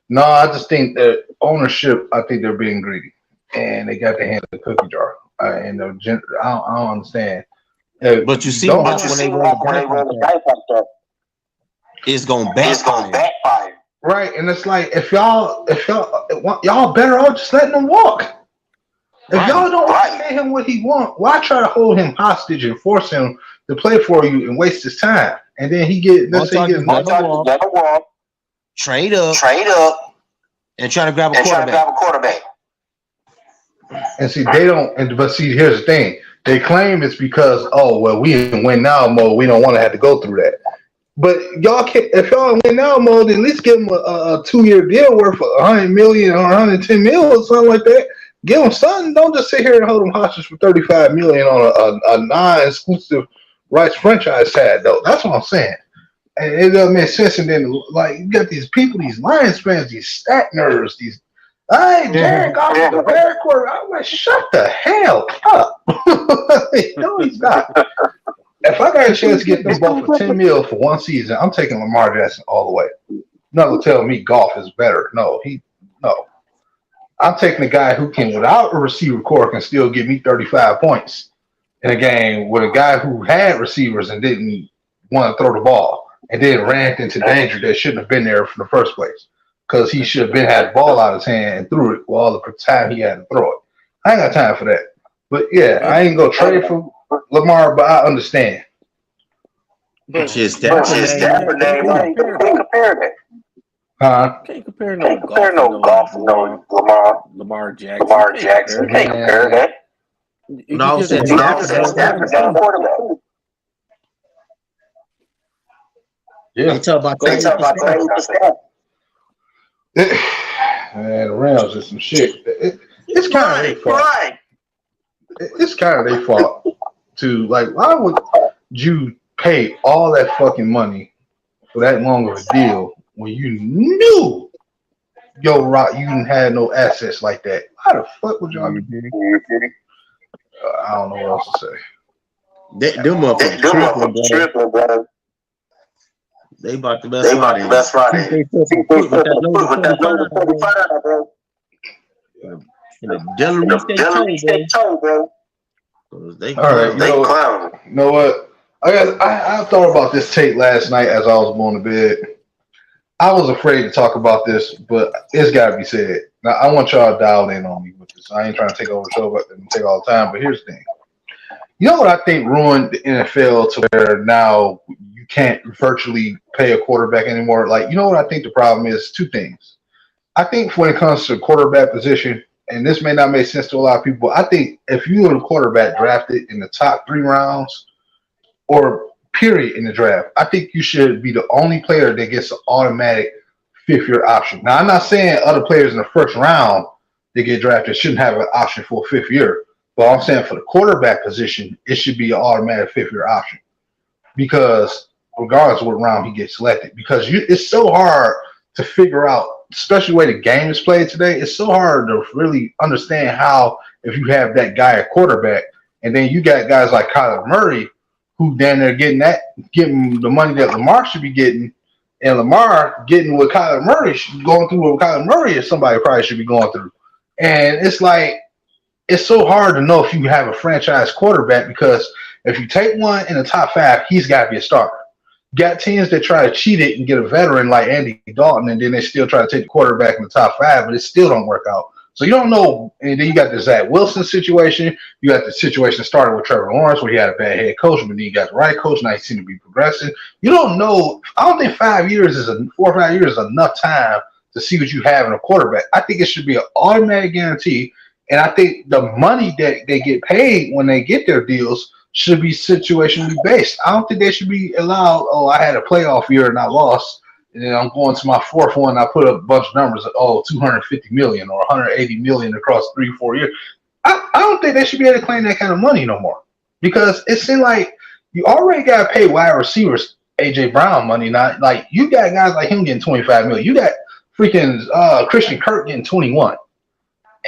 No, I just think that ownership, I think they're being greedy. And they got their hand in the cookie jar. I don't understand. But you see when they roll the dice like that, it's gonna backfire. Right, and it's like if y'all better off just letting him walk. If y'all don't pay him what he wants, why try to hold him hostage and force him to play for you and waste his time? And then he get trade up, and try to grab a quarterback. And see, they don't. But see, here's the thing: they claim it's because we in win now mode. We don't want to have to go through that. But y'all can, if y'all in win now mode, at least give them a 2-year deal worth of $100 million or $110 million or something like that. Give them something. Don't just sit here and hold them hostage for $35 million on a non-exclusive rights franchise tag, though. That's what I'm saying. And it doesn't make sense. And then, like, you got these people, these Lions fans, these stat nerds, these. Hey, Jared Goff is the very quarterback. I'm like, shut the hell up. No, he's not. If I got a chance to get them both for $10 million for one season, I'm taking Lamar Jackson all the way. Nothing will tell me Goff is better. No. I'm taking the guy who can, without a receiver core, can still give me 35 points in a game with a guy who had receivers and didn't want to throw the ball and then ran into danger that shouldn't have been there from the first place because he should have had the ball out of his hand and threw it while the time he had to throw it. I ain't got time for that. But yeah, I ain't gonna trade for Lamar, but I understand. Stafford name. Can't compare that. Can't compare no golf, no Lamar Jackson. Can't compare that. No, Stafford quarterback. Yeah. You talk about Stafford. Man, the Rams is some shit. It's kind of their fault. It's kind of their fault to, like, why would you pay all that fucking money for that long of a deal when you knew you didn't have no assets like that? How the fuck would y'all be doing? I don't know what else to say. Them motherfuckers tripping, bro. They bought the best Friday. They put that number 45, bro. They toe, bro. All right, you know what? I thought about this tape last night as I was going to bed. I was afraid to talk about this, but it's got to be said. Now, I want y'all to dial in on me with this. I ain't trying to take over the show, but take all the time. But here's the thing. You know what I think ruined the NFL to where now you can't virtually pay a quarterback anymore? Like, you know what I think the problem is? Two things. I think when it comes to quarterback position, and this may not make sense to a lot of people, I think if you were a quarterback drafted in the top 3 rounds or period in the draft, I think you should be the only player that gets an automatic 5th-year option. Now, I'm not saying other players in the first round that get drafted shouldn't have an option for a 5th year, but I'm saying for the quarterback position, it should be an automatic 5th-year option because regardless of what round he gets selected, because it's so hard to figure out, especially the way the game is played today, it's so hard to really understand how if you have that guy at quarterback and then you got guys like Kyler Murray who then they're getting the money that Lamar should be getting, and Lamar getting what Kyler Murray going through what Kyler Murray is somebody probably should be going through. And it's like it's so hard to know if you have a franchise quarterback because if you take one in the top 5, he's got to be a starter. Got teams that try to cheat it and get a veteran like Andy Dalton, and then they still try to take the quarterback in the top 5, but it still don't work out. So you don't know. And then you got the Zach Wilson situation. You got the situation started with Trevor Lawrence where he had a bad head coach, but then you got the right coach. Now he seems to be progressing. You don't know. I don't think 4 or 5 years is enough time to see what you have in a quarterback. I think it should be an automatic guarantee. And I think the money that they get paid when they get their deals should be situationally based. I don't think they should be allowed, I had a playoff year and I lost, and then I'm going to my 4th one, I put up a bunch of numbers, $250 million or $180 million across 3-4 years. I don't think they should be able to claim that kind of money no more because it seems like you already got to pay wide receivers A.J. Brown money. Not like you got guys like him getting $25 million. You got freaking Christian Kirk getting 21.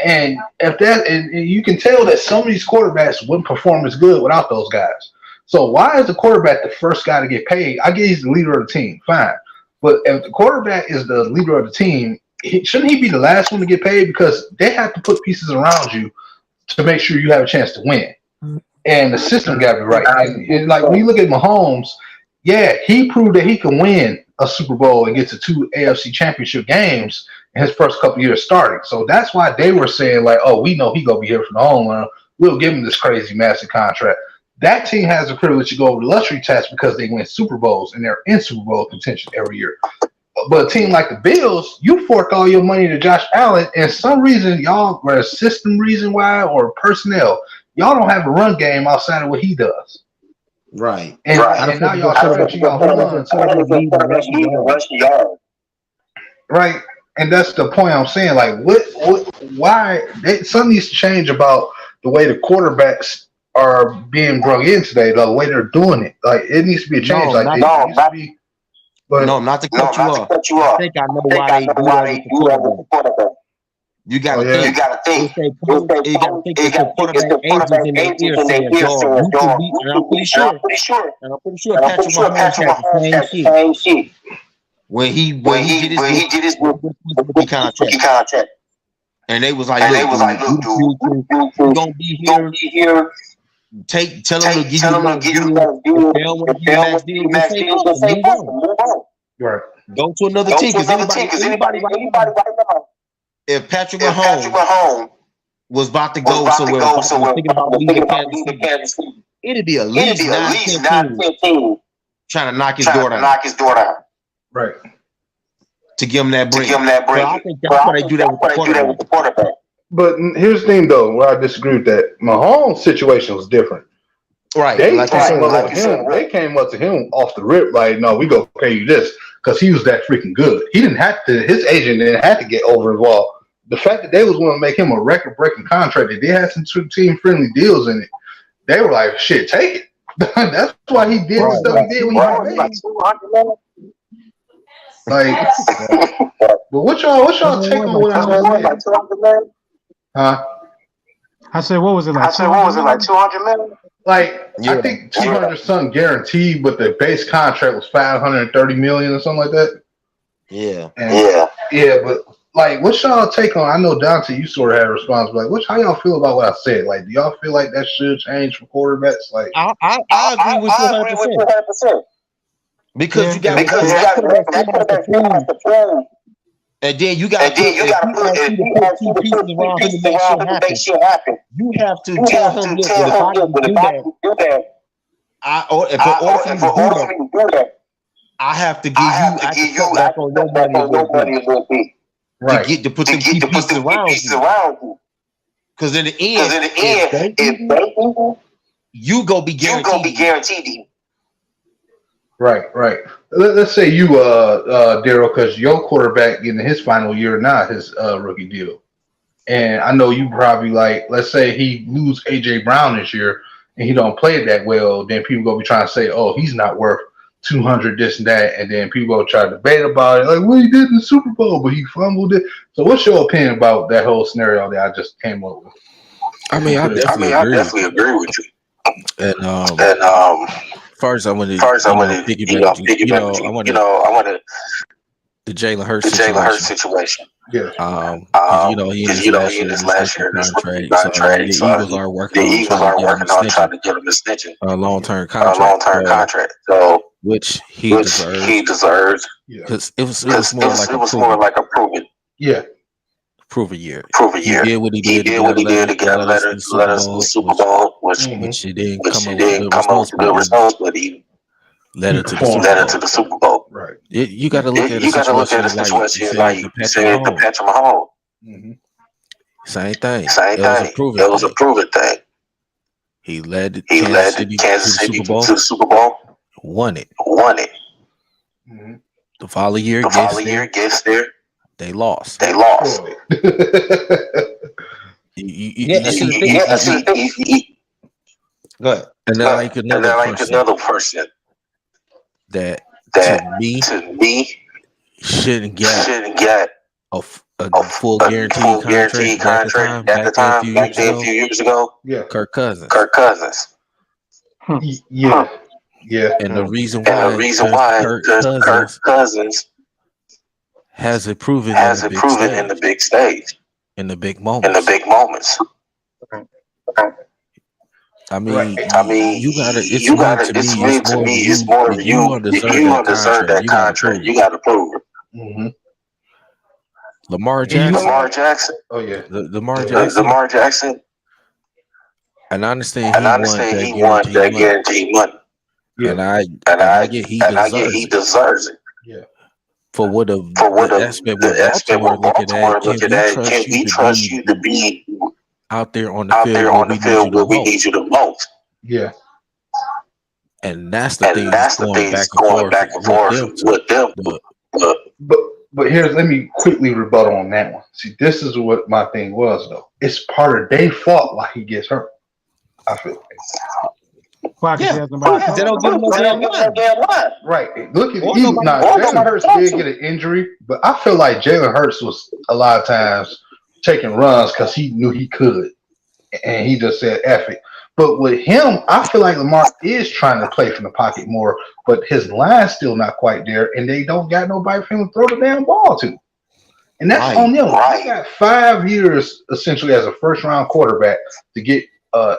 And if that, and you can tell that some of these quarterbacks wouldn't perform as good without those guys. So why is the quarterback the first guy to get paid? I guess he's the leader of the team, fine. But if the quarterback is the leader of the team, shouldn't he be the last one to get paid? Because they have to put pieces around you to make sure you have a chance to win. And the system got to be right. And like when you look at Mahomes, yeah, he proved that he can win a Super Bowl and get to 2 AFC championship games in his first couple years starting. So that's why they were saying, like, oh, we know he going to be here for the home run. We'll give him this crazy, massive contract. That team has the privilege to go over the luxury tax because they win Super Bowls and they're in Super Bowl contention every year. But a team like the Bills, you fork all your money to Josh Allen, and some reason y'all, whether system reason why or personnel, y'all don't have a run game outside of what he does. Right. And now y'all stretching y'all runs. Right. And that's the point I'm saying. Like, what why something needs to change about the way the quarterbacks are being brought in today, the way they're doing it. Like it needs to be a change. No, Like not, they used to be. But no, not to cut you off. I think I know why they do that with the quarterback. You got to think. You gotta think. You got to think it's the quarterback agents in their ear saying, "Dog, you can be." And I'm pretty sure. And I'm pretty sure Patrick Mahomes had the same shit when he did his rookie contract. And they was like, "Look, dude, you gonna be here. Tell them to give you the deal. If they don't want to give you max deal, just say move on. right. Go to another team because anybody right now, if Patrick Mahomes was about to go somewhere, was thinking about leaving Kansas City, it'd be at least 9 teams trying to knock his door down. Right. To give him that break. So I think that's why they do that with the quarterback. But here's the thing, though, where I disagree with that. Mahomes' situation was different. Right. They came up to him off the rip, like, no, we gonna pay you this because he was that freaking good. He didn't have to. His agent didn't have to get over involved. The fact that they was going to make him a record-breaking contract, they had some team-friendly deals in it. They were like, "Shit, take it." That's why he did the stuff he did when he got paid. Like, but what y'all take on what I said? Huh? I said, what was it like? 200 million? Like, I think 200 something guaranteed, but the base contract was 530 million or something like that. Yeah. And yeah, but like, what's y'all take on? I know Dante, you sort of had a response, but like, how y'all feel about what I said? Like, do y'all feel like that should change for quarterbacks? Like, I agree with you 100%. Because you got to and then you got to put pieces around him to make shit happen. You have to tell him, look, if I can do that, for me to do that, I have to give you back on your money a little bit. Right. To put the pieces around you. Because in the end, if you go be guaranteed. Right. Let's say you, Daryl, because your quarterback getting his final year, not his rookie deal. And I know you probably like, let's say he lose AJ Brown this year and he don't play it that well, then people gonna be trying to say, oh, he's not worth 200, this and that, and then people gonna try to debate about it, like, well, he did in the Super Bowl, but he fumbled it. So what's your opinion about that whole scenario that I just came up with? I mean, I definitely agree with you. And first, I want to piggyback. I want to the Jalen Hurts situation. Yeah. He in his last year contract. So the Eagles are working on trying to get him extension, a long-term contract. So which he deserves. Because it was more like a prove it. Yeah. Prove a year. He did what he did to get a letter to let us in the Super Bowl, which he didn't come up with good results, but he led it to the Super Bowl. Right. You got to look at the situation like you said the Patrick Mahomes. Same thing. It was a proven thing. He led Kansas City to the Super Bowl. Won it. Mm-hmm. The following year gets there. They lost. Go ahead. And then like another person that to me shouldn't get a full guaranteed contract at the time back then a few years ago. Yeah, Kirk Cousins. Yeah. And the reason why Kirk Cousins hasn't proven in the big stage, in the big moments. I mean, you gotta. It's more of you. If you don't deserve that contract, you gotta prove it. Mm-hmm. Lamar Jackson. Oh yeah. Lamar Jackson. And I understand he won that guaranteed money. Yeah. And I get he deserves it. Yeah. For what the aspect with Baltimore looking at, can we trust you to be out there on the field where we need you the most? Yeah. And that's the thing that's going back and forth with them. But let me quickly rebuttal on that one. See, this is what my thing was though. It's part of their fault why he gets hurt. I feel like. Why? Yeah. Because They don't give him no damn line. Right. Look at Or he nobody now wants Jalen him. Hurts did get an injury, but I feel like Jalen Hurts was a lot of times taking runs because he knew he could. And he just said F it. But with him, I feel like Lamar is trying to play from the pocket more, but his line's still not quite there, and they don't got nobody for him to throw the damn ball to. And that's on them. He got 5 years essentially as a first-round quarterback to get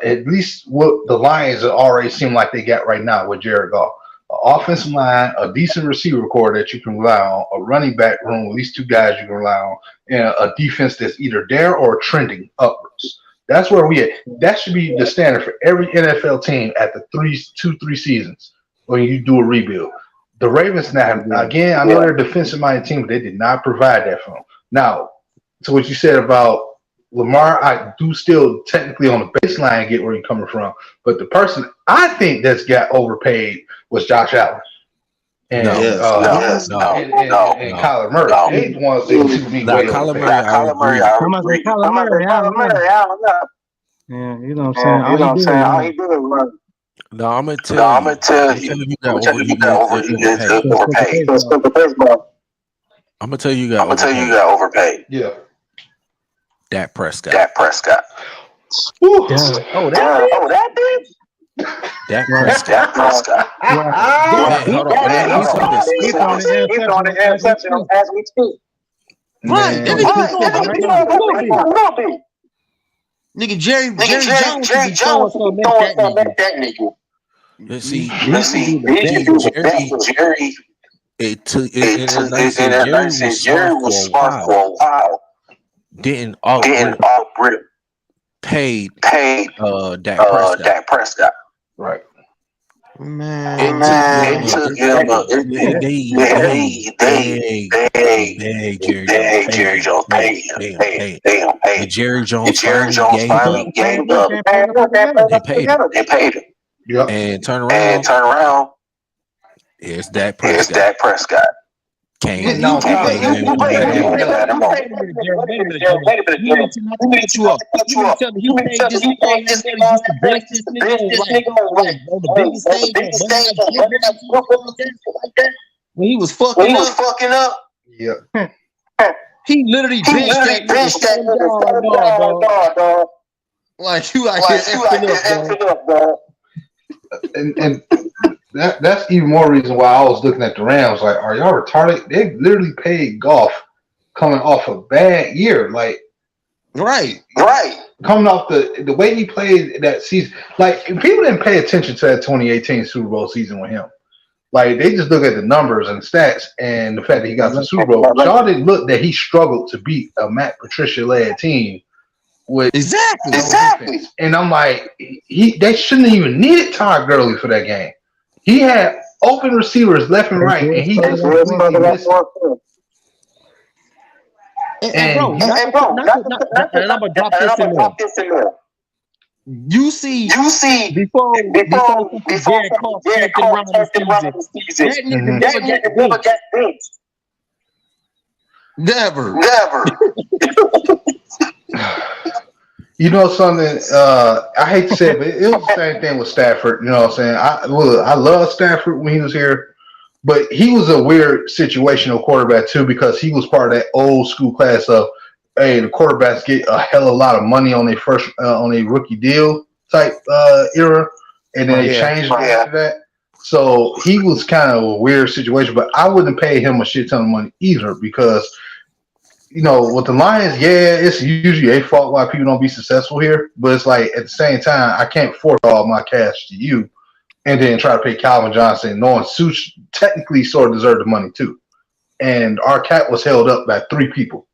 at least what the Lions already seem like they got right now with Jared Goff. An offensive line, a decent receiver core that you can rely on, a running back room, at least 2 guys you can rely on, and a defense that's either there or trending upwards. That's where we at. That should be the standard for every NFL team at the 2-3 seasons when you do a rebuild. The Ravens now, again, I know they're a defensive-minded team, but they did not provide that for them. Now, to what you said about Lamar, I do still technically on the baseline get where you're coming from, but the person I think that's got overpaid was Josh Allen. And Kyler Murray. They the ones that to be way overpaid. Kyler Murray, yeah, you know what I'm saying? All he did was no, I'm gonna tell you. You got overpaid. I'm gonna tell you, you got overpaid. Yeah. Dak Prescott. Ooh. Oh, that bitch. Dak Prescott. Hold on. he's on the interception as we speak. Right. Nigga, Jerry Jones gonna make that nigga. Let's see, Jerry. Jerry was smart for a while. Didn't out-grip paid Dak Prescott. Right. Man, It took him. Jerry Jones paid. Jerry Jones finally gave up. They paid him. Yep. And turn around. It's Dak Prescott. Came. No, when he was fucking up. Yeah. He literally benched that dog. Like you out here effing up, dog. And that's even more reason why I was looking at the Rams. Like, are y'all retarded? They literally paid Goff coming off a bad year. Like, right. Coming off the way he played that season. Like, people didn't pay attention to that 2018 Super Bowl season with him. Like, they just look at the numbers and stats and the fact that he got to the Super Bowl. But y'all didn't look that he struggled to beat a Matt Patricia-led team. Exactly. And I'm like, they shouldn't have even needed Todd Gurley for that game. He had open receivers left and right, and he just completely missed it. And bro, I'm gonna drop this in there. You see, before Jared Goff stepped around the season, that nigga never got benched. Never. You know something? I hate to say it, but it was the same thing with Stafford. You know what I'm saying? I love Stafford when he was here, but he was a weird situational quarterback too because he was part of that old school class of, hey, the quarterbacks get a hell of a lot of money on their first on a rookie deal type era, and then they changed after that. So he was kind of a weird situation, but I wouldn't pay him a shit ton of money either because, you know, with the Lions, it's usually a fault why people don't be successful here. But it's like at the same time, I can't force all my cash to you and then try to pay Calvin Johnson, knowing Such technically sort of deserved the money too. And our cap was held up by 3 people,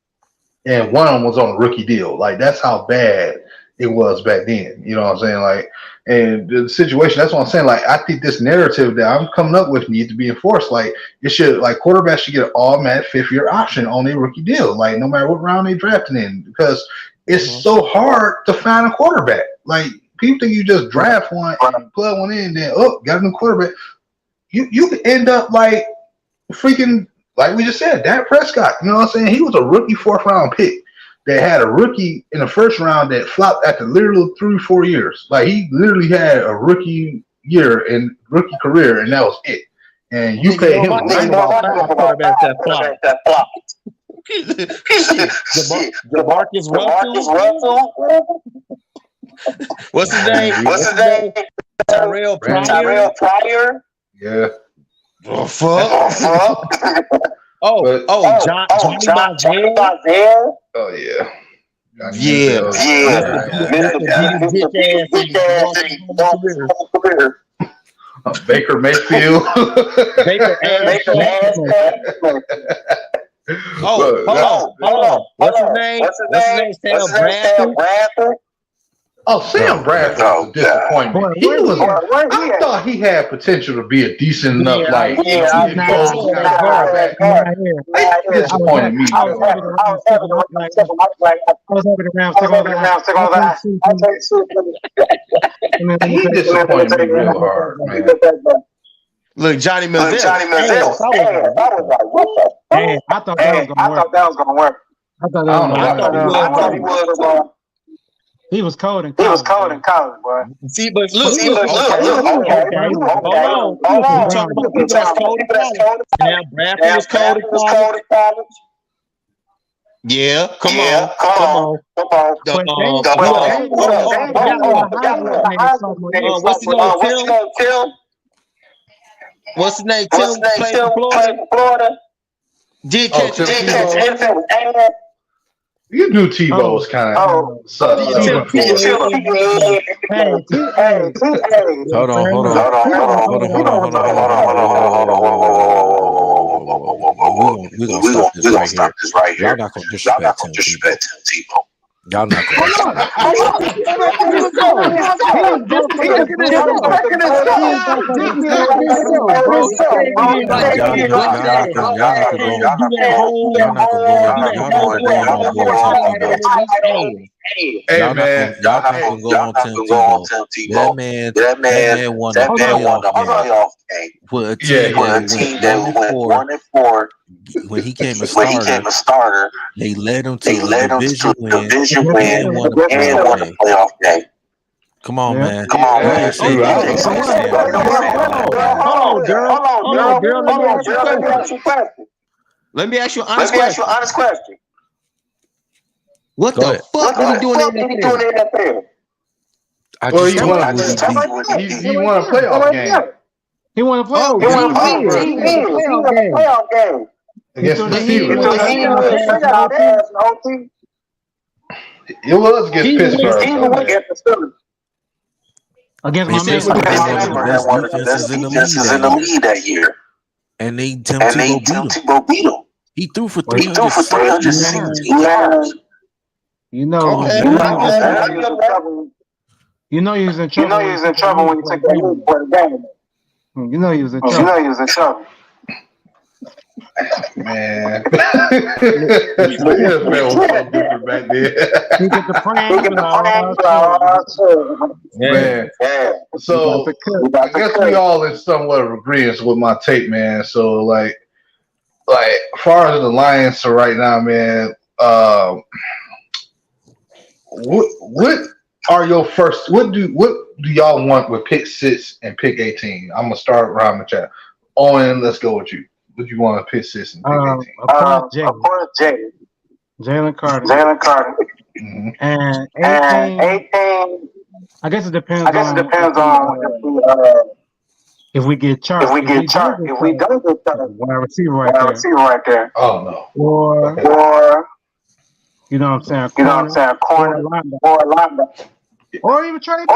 and one of them was on a rookie deal. Like, that's how bad it was back then. You know what I'm saying? Like, and the situation, that's what I'm saying. Like, I think this narrative that I'm coming up with needs to be enforced. Like, quarterbacks should get an automatic 5th-year option on their rookie deal. Like, no matter what round they drafted in, because it's so hard to find a quarterback. Like, people think you just draft one and plug one in, and then got a new quarterback. You could end up like freaking like we just said, Dak Prescott. You know what I'm saying? He was a rookie 4th round pick that had a rookie in the 1st round that flopped after literally 3-4 years. Like he literally had a rookie year and rookie career, and that was it. And you paid him. DeMarcus Russell. What's his name? Tyrell Pryor. Yeah. Oh, fuck. Johnny Manziel. Oh yeah. Baker Mayfield. Hold on. What's his name? Sam Bradford. Oh, Sam Bradford was a disappointment. I thought he had potential to be a decent enough, They disappointed me. I was hoping the Rams took all that. He disappointed me real hard, man. Look, Johnny Manziel. I thought that was gonna work. I thought he was. He was cold in college. Boy. See, but look. Hold on. Now Bradford was cold in college. Yeah, come on. What's his name? Tim played for Florida. Did catch it. You knew Tebow was kind of subtle. Hold on. We're gonna stop this right here. Y'all not gonna disrespect Tebow. Y'all not gonna Y'all not gonna go on Tim Tebow. That man won a playoff game with a team that went 1-4. When he came a starter, they led him to a division win and won a playoff game. Come on, man. Hold on, girl. Let me ask you an honest question. What the fuck are you doing in that field? He won a playoff game. He won a playoff game. Against the Steelers. It was against Pittsburgh. Against my man. Defenses in the league that year. And Tim Tebow beat him. He threw for 316 yards. You know he was in trouble when he took that game. You know he was in trouble. Man. This man was so different back there. He get the prank. Man. So I guess we all in somewhat of agreement with my take, man. So like as far as the Lions are right now, man, what are your first? What do y'all want with pick 6 and pick 18? I'm gonna start around the chat. Owen, let's go with you. What do you want to pick 6 and pick 18? Of course, Jalen Carter. Mm-hmm. And 18. I guess it depends on if we get charged. If we don't get charged, wide receiver right there. Oh no. Or you know what I'm saying? Corner or linebacker. Or even trade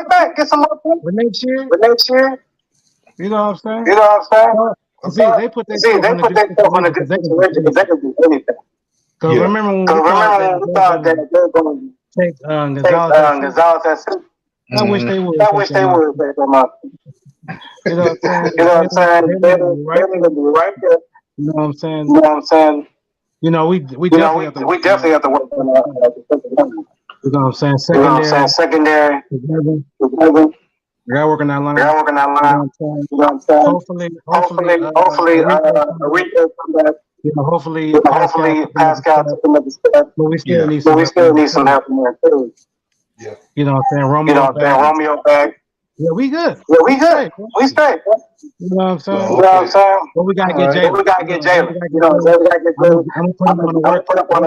back. Get some more points. With next year. You know what I'm saying? See, they put their stuff on the good situation because they can do anything. Because remember when we thought that they were going to take Gonzalez at 6? I wish they would. Take them up. You know what I'm saying? They're going to be right there. You know what I'm saying? You know, we definitely have to work on that. You know what I'm saying? Secondary. We gotta work on that line. You know what I'm saying? Hopefully, Rico come back. hopefully Pascal took another step. But we still need But some we still need some help in there too. Yeah. You know what I'm saying? You know what I'm saying? Romeo back. Yeah, we good. Yeah, we good. We straight. You know what I'm saying? You know what I'm saying? But we gotta get But Jalen. we gotta get Jalen. I'm gonna put him on the workout plan.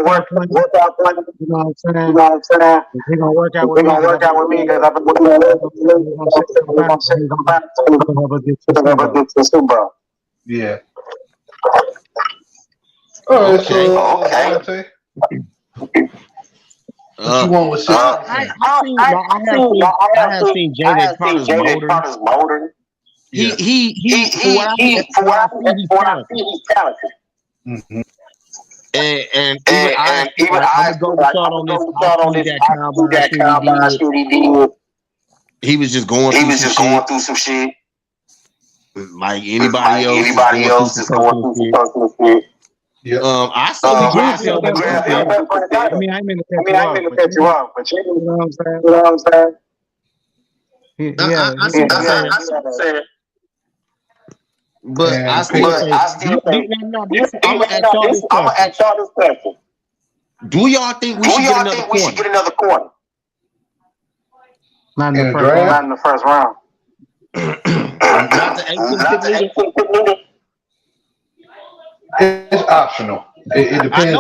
You know what I'm saying? He's gonna work out with me. Because I've been working on it. Yeah. All right, so Okay. what you want with six? I have seen Jaden Carter's motor. Yeah. He's talented. Mm-hmm. And even I'm gonna go start on this. That combine he did. He was just going through some shit. Like anybody else is going through some personal shit. Yeah. I saw the grass on the I mean, I ain't mean to cut you off, but you know what I'm saying? Yeah, I see what you're saying. But I still think I'm gonna ask y'all this question. Do y'all think we should get another corner? Not in the first round. Not the 18th leader. It's optional. It depends.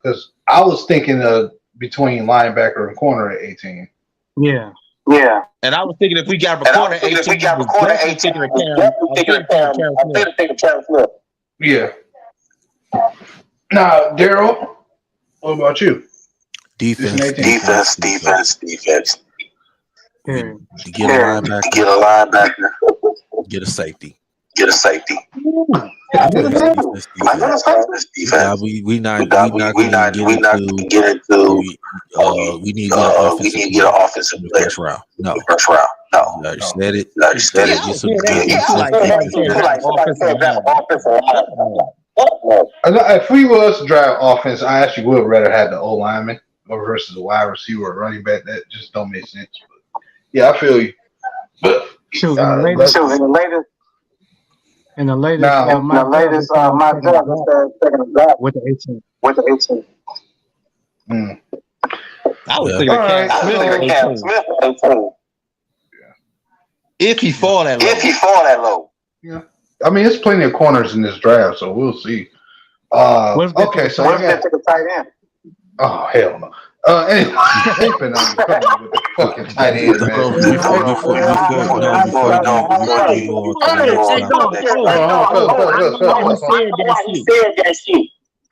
Because I was thinking of between linebacker and corner at 18. Yeah. And I was thinking if we got a corner at 18, Yeah. Now, Daryl, what about you? Defense. Get a linebacker. Get a safety. We not gonna get into. We need to get an offensive player. First round. No. You said it. If we was to drive offense, I actually would rather have the O lineman versus the wide receiver or running back. That just don't make sense. But yeah, I feel you. But in the latest, my job is taking a back with the 18. I was thinking Cam Smith at 18. If he fall that low. Yeah. I mean, there's plenty of corners in this draft, so we'll see. Okay, so what if they took a tight end? Oh, hell no. Anyway, with the fucking tight end, man.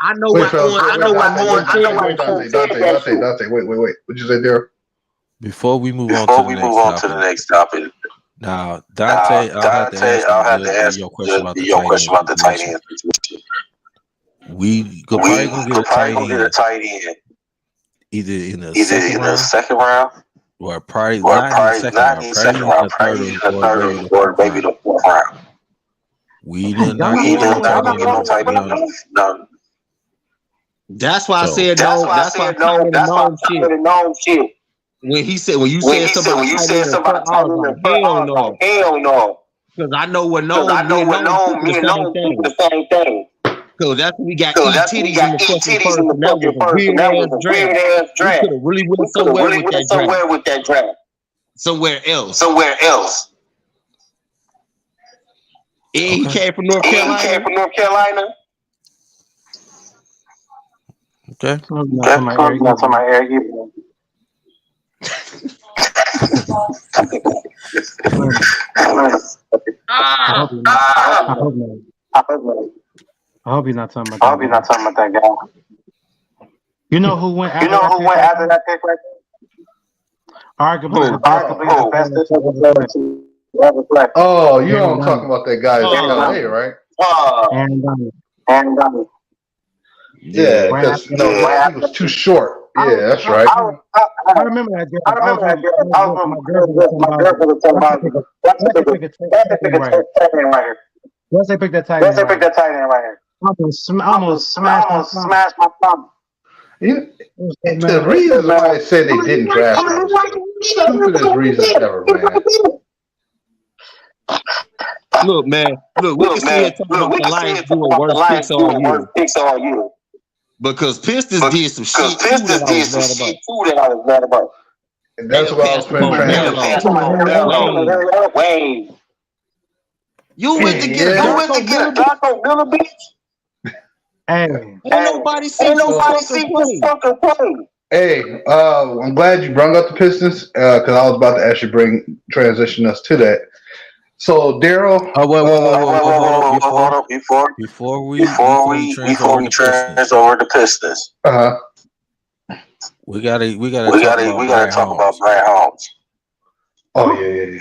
I know what Dante, wait. What'd you say there? Before we move on to the next topic. Now, Dante, I'll have to ask your question about the tight end. We probably gonna get a tight end. Either in the second round or probably not in the second round, probably in the third or maybe the fourth round. We did not get no tight end. No. That's why I said no. That's why no shit. When you said somebody hell no. Because I know what no me and no do the same thing. Because that's when we got titties in the fucking person. That was a weird ass draft. We could have really went somewhere with that draft. Somewhere else. And he came from North Carolina. Okay. That's not my area. I hope you're not talking about that guy. You know who went after that pick right there? Arguably the best. Oh, you know what I'm talking about, that guy in LA, right? And yeah, because he was too short. Yeah, that's right. I remember that. Once they picked that tight end right here. Almost smashed my thumb. The reasons why I say they didn't draft him, stupidest reasons ever, man. Look, man. Look, we can see it talking about the Lions doing worse picks all year. Because Pistons did some shit too that I was mad about. And that's what I was finna transition. Wayne. You went to get a Darko Milibich? Hey, Ain't nobody see this fucking play. Hey, I'm glad you brought up the Pistons because I was about to actually transition us to that. So Daryl, hold up before we over the Pistons. We gotta talk about Brad Holmes. Oh yeah.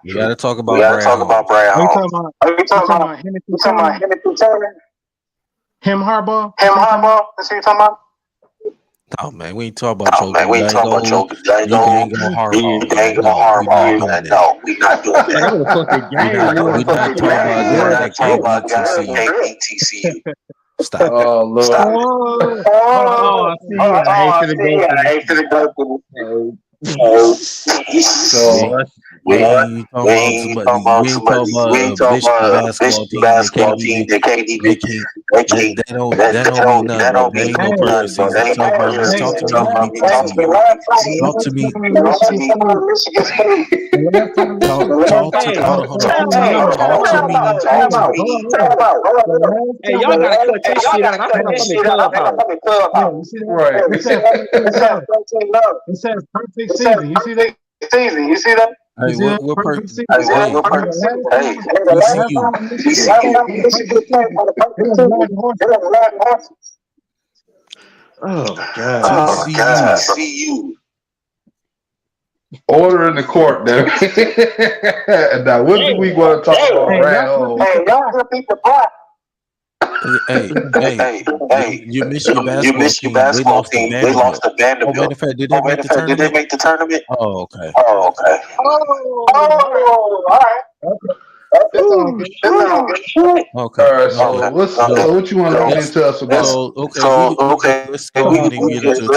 We gotta talk about Brad Holmes. Are you talking about him and Turner? Him Harbaugh? That's what you talking about? Oh man, we ain't talking about Joe. We ain't talking about Joe. You ain't gonna Harbaugh. No, we not doing that. That was a fucking game. We not talking about KBTCU. Stop. Oh Lord. I hate to go through. So we ain't talking about Michigan basketball team that can't even. They don't mean nothing. They ain't no purpose. Talk to me. Hey, y'all gotta cut this shit out. I'm coming from the clubhouse. Right. It says perfect season. You see that? Hey, we're perfect. Oh my God. See you. Order in the court, then. Now, what do we want to talk about? Hey, you miss your basketball team. They lost to Vanderbilt. Matter of fact, did they make the tournament? Oh, okay. All right. Okay. All right, so what you want to get into us about? Let's go ahead and get into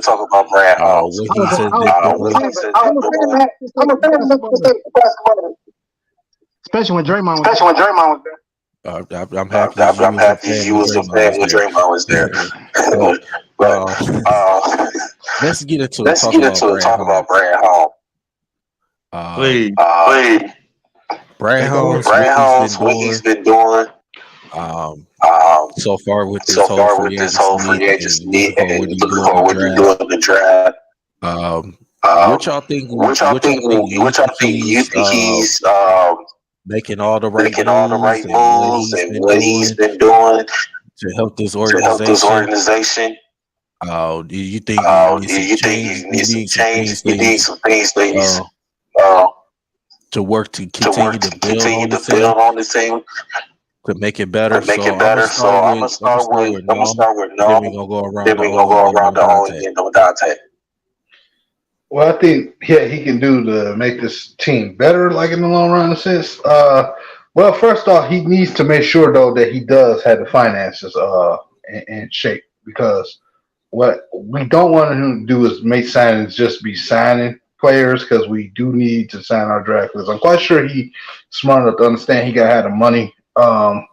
talk about Brad Holmes. What he says especially when Draymond was there. I'm happy you was a fan when Draymond was there. Let's get into talk about Brad Holmes. Please. Brad Holmes, what he's been doing. So far with this whole free agency and what he's doing in the draft. What y'all think? You think he's making all the right moves and what he's been doing to help this organization? Do you think he needs some change? You need some things to work to continue to build on the team to make it better. So I'm gonna start with no. Then we gonna go around the horn again with Dante. Well, I think he can do to make this team better, like in the long run, in a sense. Well, first off, he needs to make sure though that he does have the finances in shape, because what we don't want him to do is make signings just be signing players, because we do need to sign our draft players. I'm quite sure he's smart enough to understand he gotta have the money. But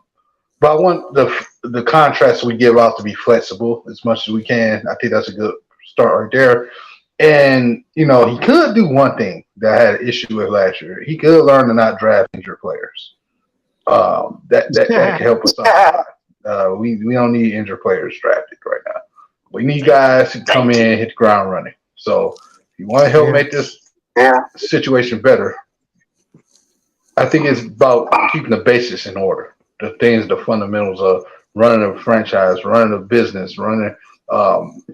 I want the contracts we give out to be flexible as much as we can. I think that's a good start right there. And he could do one thing that I had an issue with last year. He could learn to not draft injured players. That can help us out. We don't need injured players drafted right now. We need guys to come in and hit the ground running. So if you want to help make this situation better, I think it's about keeping the basics in order. The fundamentals of running a franchise, running a business, running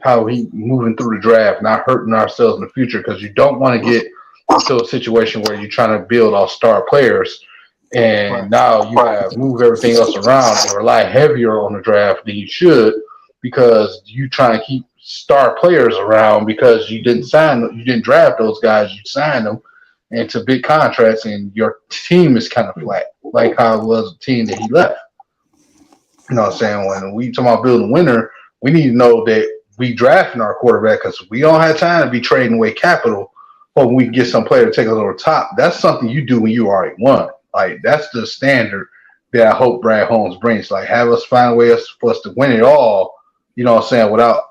how he moving through the draft, not hurting ourselves in the future, because you don't want to get into a situation where you're trying to build all star players and now you have move everything else around and rely heavier on the draft than you should, because you trying to keep star players around because you didn't draft those guys, you signed them into big contracts, and your team is kind of flat, like how it was a team that he left. You know what I'm saying? When we talk about building a winner, we need to know that we drafting our quarterback because we don't have time to be trading away capital when we get some player to take us over top. That's something you do when you already won. Like that's the standard that I hope Brad Holmes brings. Like have us find a way for us to win it all, you know what I'm saying, without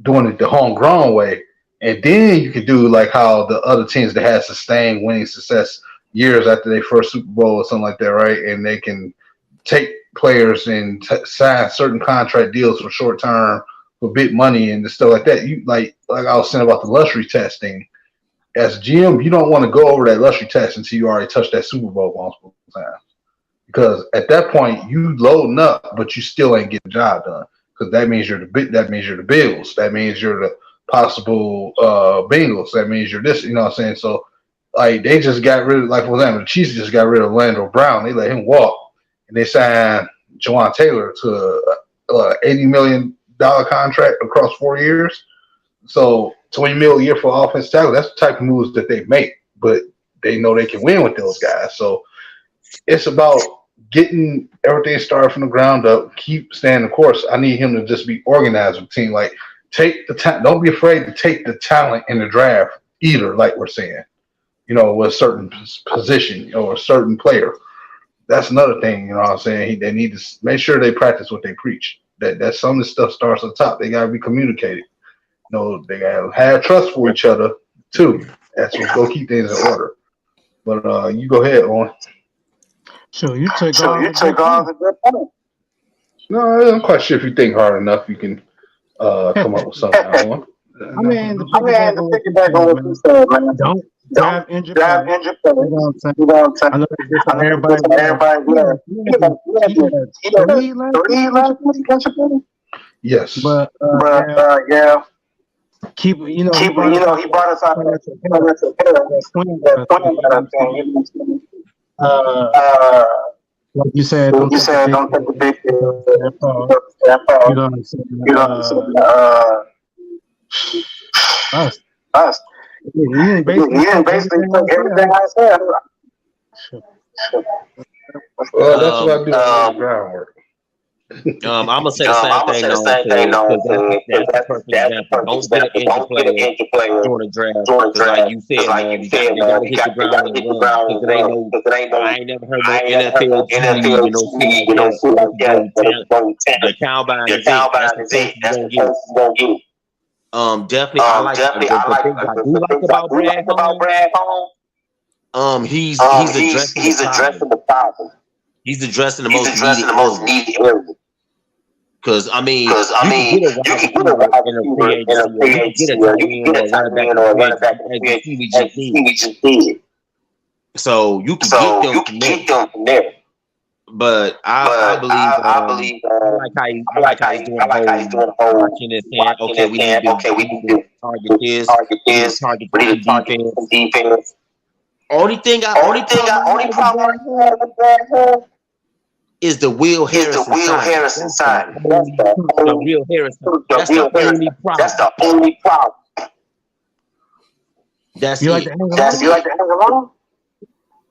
doing it the homegrown way. And then you can do like how the other teams that had sustained winning success years after their first Super Bowl or something like that, right? And they can take players and sign certain contract deals for short term for big money and stuff like that. You like I was saying about the luxury testing. As a GM, you don't want to go over that luxury test until you already touched that Super Bowl multiple times. Because at that point, you loading up, but you still ain't getting the job done. Because that means you're the Bills. That means you're the possible Bengals. That means you're this. You know what I'm saying? So, like, they just got rid of, like, for example, the Chiefs just got rid of Orlando Brown. They let him walk, and they signed Jawan Taylor to a $80 million contract across 4 years. So, $20 million a year for offensive tackle. That's the type of moves that they make, but they know they can win with those guys. So, it's about getting everything started from the ground up, keep staying the course. I need him to just be organized with the team. Like, take the time. Don't be afraid to take the talent in the draft either, like we're saying, you know, with a certain position or a certain player. That's another thing, you know what I'm saying? They need to make sure they practice what they preach. That some of this stuff starts at the top. They got to be communicated. You know, they got to have trust for each other, too. That's what's going to keep things in order. But you go ahead, Owen. Sure, you took all the good point. No, I'm quite sure if you think hard enough, you can come up with something. I mean, the piggyback on what you said, man. Don't grab injured players. You know what I'm saying? I know everybody. Yes. But Yeah. Keep, you know, he brought us out like you said, don't take the big you know what I'm saying? Us. You basically took everything I said. Well, that's what I do on the groundwork. I'm gonna say the same thing. That's the perfect example. Don't get an injured player during the draft. Because like you said, man, you gotta hit the ground and run. Because I ain't never heard no NFL TV, you know, shit like that. The combine is it. That's the first you're gonna get. Definitely, I like the thing I do like about Brad Holmes. He's addressing the problem. He's addressing the most needed area. Because I mean, you can get a wide receiver in a free agency, or you can get a tight end or a running back in a free agency. We just did. So you can get them from there. But I believe I like how he's doing the whole watching this hand. Okay, we need to target this. We need to target defense. Only problem with Brad Holmes is the Will Harrison sign. The Will Harrison. That's the only problem. That's you it. like the Anzalone?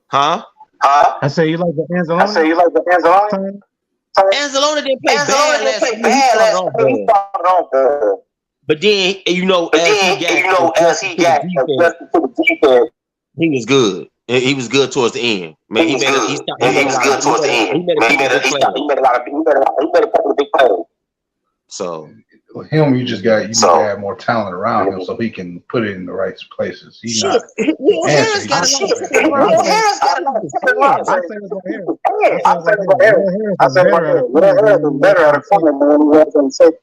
Huh? I say you like the Anzalone? Anzalone didn't play bad last year. But then, as he got to the defense, he was good. He was good towards the end. Man, he was good towards the end. He made a couple of big plays. So with him, you just got to add more talent around him so he can put it in the right places. He's not. Will Harris got a lot. I said Will Harris is better at a corner than he was on the safety.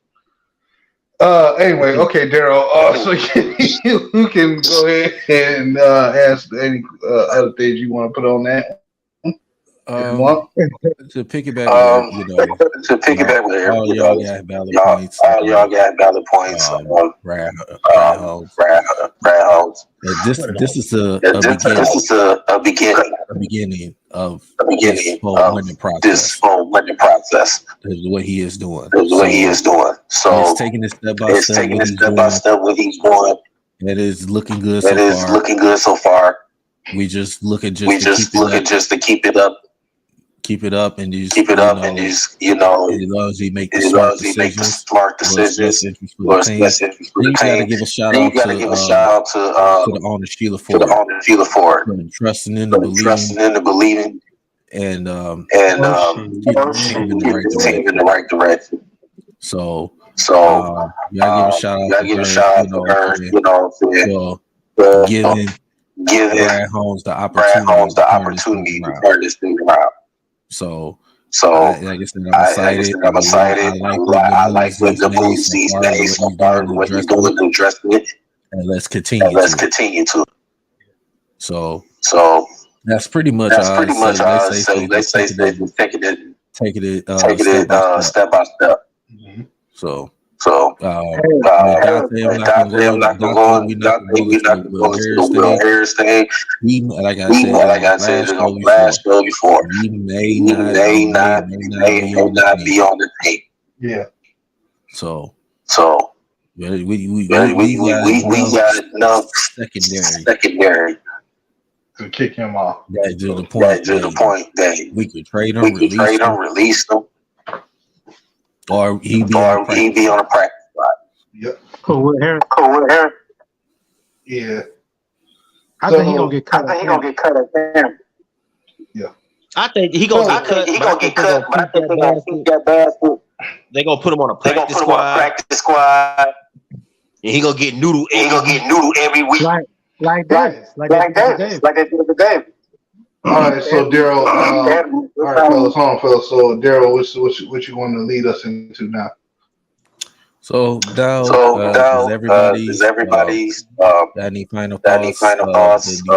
Anyway, okay, Daryl. So you can go ahead and ask any other things you want to put on that. To piggyback, all y'all got valid points. All y'all got valid points. Brad Holmes. This is a beginning of this whole winning process. This is what he is doing. So he's taking it step by step what he's doing. It is looking good so far. We just looking to keep it up. keep it up and just keep it up and just as long as he make the smart decisions, what's best interest for the team. Then you gotta give a shout out to the owner Sheila Ford for trusting in the believing and keeping the right direction. So y'all give a shout out to her, for giving Brad Holmes the opportunity to turn this thing around. So like I said, I'm excited. I like what the moves he's made so far, what he's doing to address it, and let's continue to. So that's pretty much they say taking it step by step. Mm-hmm. So we're not going to go into the Will Harris thing. Like I said on the last show before, he may not be on the tape. Yeah. So we got enough secondary to kick him off. That to the point that we could trade him, release him, or he be on a practice spot. Yep. Cool with Harris. Yeah. I think he gonna get cut. At him. Yeah. I think he gonna get cut. But I think they gonna keep that basket. They gonna put him on a practice squad. And he gonna get noodle every week. Like Davis. Like they did the Davis. All right, so Daryl. All right, fellas. So Daryl, what you want to lead us into now? So now, everybody's any final thoughts? The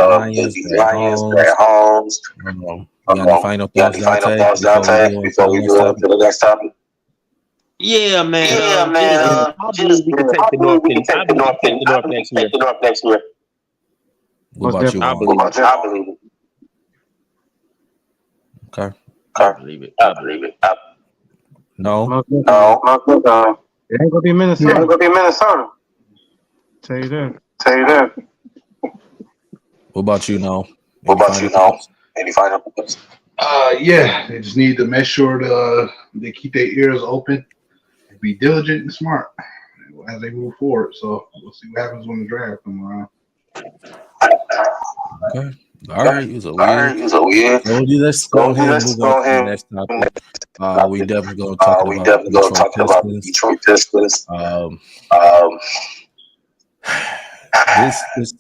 Holmes. Any final thoughts, Dante? Before we go on to the next topic. Yeah, man. I believe we can take the North next year. What about you? I believe it. Okay. I believe it. No. It ain't gonna be Minnesota. Tell you that. What about you, No? Any final thoughts? Yeah, they just need to make sure they keep their ears open and be diligent and smart as they move forward. So we'll see what happens when the draft comes around. Okay. All right. It was a weird. Let's go ahead and move on to the next topic. We definitely going to talk about the Detroit Pistons.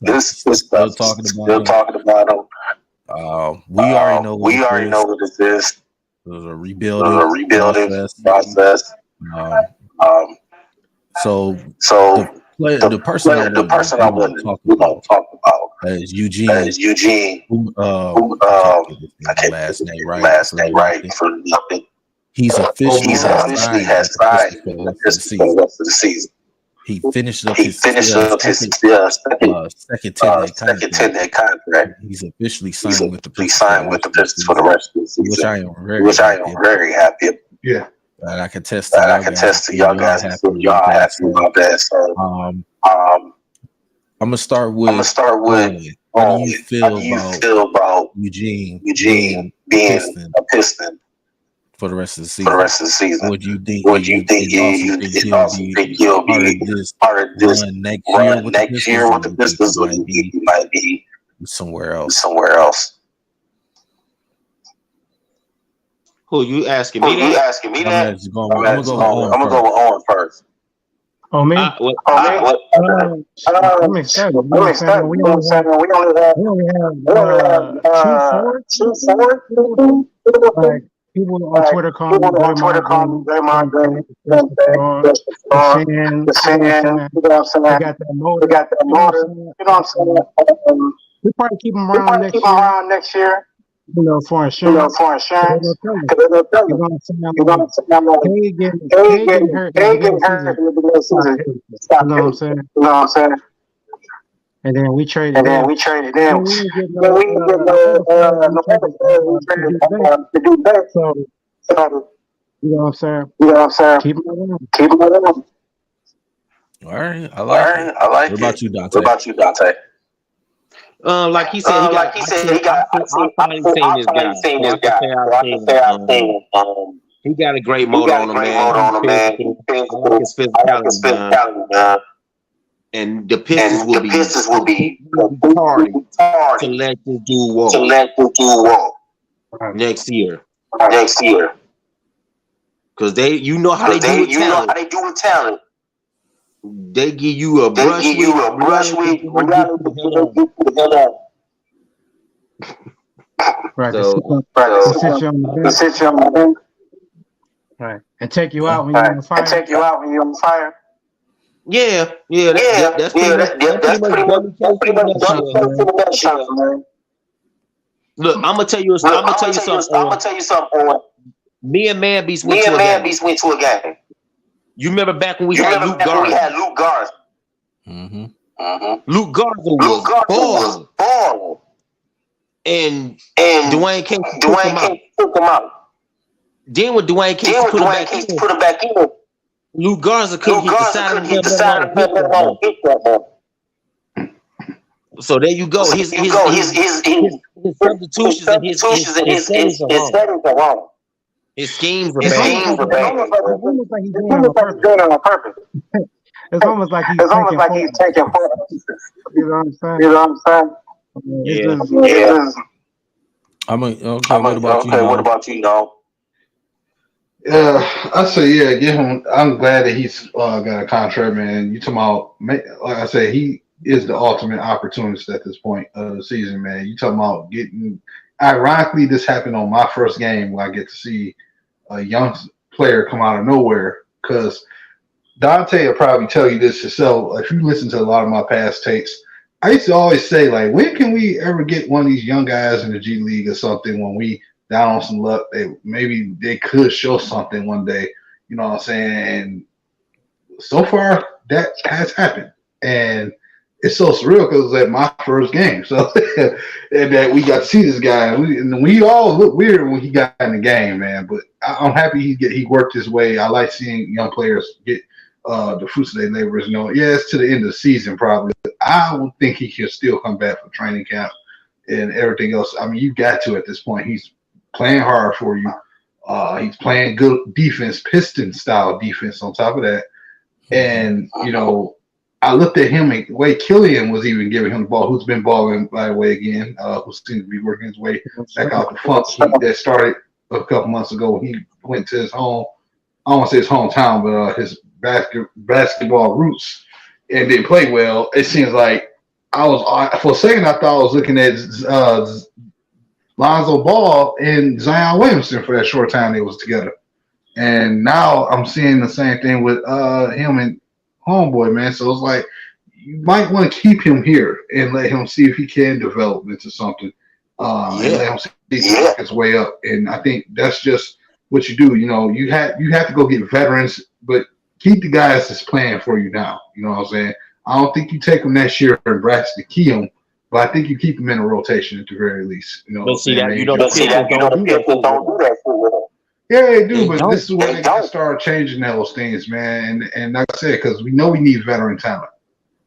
This still talking about them. We already know what this is. It was a rebuilding process. So the person I want to talk about is Eugene. I can't last name right for nothing. He's officially has signed for the rest of the season. He finished up his second 10-day contract. He's officially signed with the Pistons for the rest of the season, which I am very happy. Yeah. And I can test to y'all guys y'all happy about that. So, I'm gonna start with how do you feel about Eugene being a Piston for the rest of the season? What do you think? You think he'll be part of this run next year with the Pistons, or you think he might be somewhere else? Who you asking me? I'm gonna go with Owen first. Oh, me? I'm excited. We only have two forwards. Like people on Twitter call me Draymond Green. We got that motor. You know what I'm saying? We probably keep him around next year. You know, for insurance. Because they'll tell you. You're going to say, getting hurt in the beginning of the season. You know what I'm saying? And then we traded him. We didn't get no to do better. So, you know what I'm saying? Keep him around. All right. I like it. What about you, Dante? Like he said, I've finally seen this guy. So I can say I've seen him. He got a great motor on him, man. He's physical. I like his physicality, man. And the Pistons will be hard to let this dude walk. Next year. Because you know how they do with talent. They give you a brush with reality. Right. So, To sit you on the bench. Right. And take you out when you're on fire. Yeah. That's pretty much man. Look, I'm gonna tell you something. Me and Man Beast went to a game. You remember back when we had Luke Garza? Luke Garza was balling. And Dwayne Casey took him out. Then when Dwayne Casey put him back in, Luke Garza couldn't hit the side of the ball. So there you go. His substitutions and his settings are wrong. His schemes are bad. It's almost like he's doing it on purpose. It's almost like he's taking photos. You know what I'm saying? Yeah. What about you, dog? I say, get him. I'm glad that he's got a contract, man. You talking about, like I said, he is the ultimate opportunist at this point of the season, man. You talking about getting. Ironically, this happened on my first game where I get to see a young player come out of nowhere. Because Dante will probably tell you this yourself. If you listen to a lot of my past takes, I used to always say, like, when can we ever get one of these young guys in the G League or something when we down on some luck? Maybe they could show something one day. You know what I'm saying? And so far, that has happened. And it's so surreal because it was at my first game. So and that we got to see this guy. And we all look weird when he got in the game, man. But I'm happy he worked his way. I like seeing young players get the fruits of their labors. You know, it's to the end of the season probably. But I would think he can still come back for training camp and everything else. I mean, you got to at this point. He's playing hard for you. He's playing good defense, Pistons style defense on top of that. And, you know, I looked at him and the way Killian was even giving him the ball, who's been balling, by the way, again, who seems to be working his way back out the funk that started a couple months ago when he went to his home. I don't want to say his hometown, but his basketball roots and didn't play well. It seems like for a second, I thought I was looking at Lonzo Ball and Zion Williamson for that short time they was together. And now I'm seeing the same thing with him and homeboy, man. So it's like you might want to keep him here and let him see if he can develop into something. And let him see his way up. And I think that's just what you do. You know, you have to go get veterans, but keep the guys that's playing for you now. You know what I'm saying? I don't think you take them next year and Braxton key them, but I think you keep them in a rotation at the very least. You know, don't see that. You don't do that for real. Yeah, they do, but this is where they got to start changing those things, man. And like I said, because we know we need veteran talent.